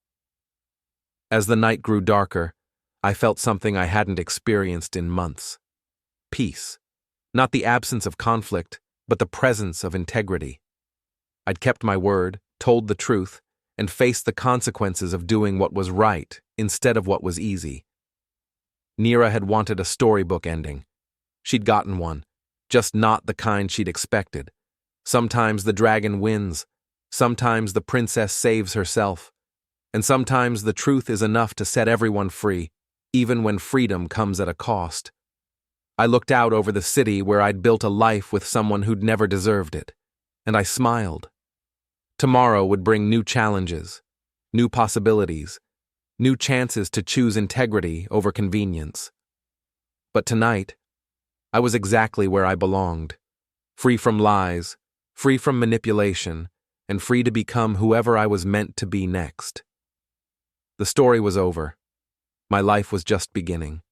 A: As the night grew darker, I felt something I hadn't experienced in months. Peace. Not the absence of conflict, but the presence of integrity. I'd kept my word, told the truth, and faced the consequences of doing what was right instead of what was easy. Nira had wanted a storybook ending. She'd gotten one, just not the kind she'd expected. Sometimes the dragon wins, sometimes the princess saves herself, and sometimes the truth is enough to set everyone free, even when freedom comes at a cost. I looked out over the city where I'd built a life with someone who'd never deserved it, and I smiled. Tomorrow would bring new challenges, new possibilities, new chances to choose integrity over convenience. But tonight, I was exactly where I belonged, free from lies, free from manipulation, and free to become whoever I was meant to be next. The story was over. My life was just beginning.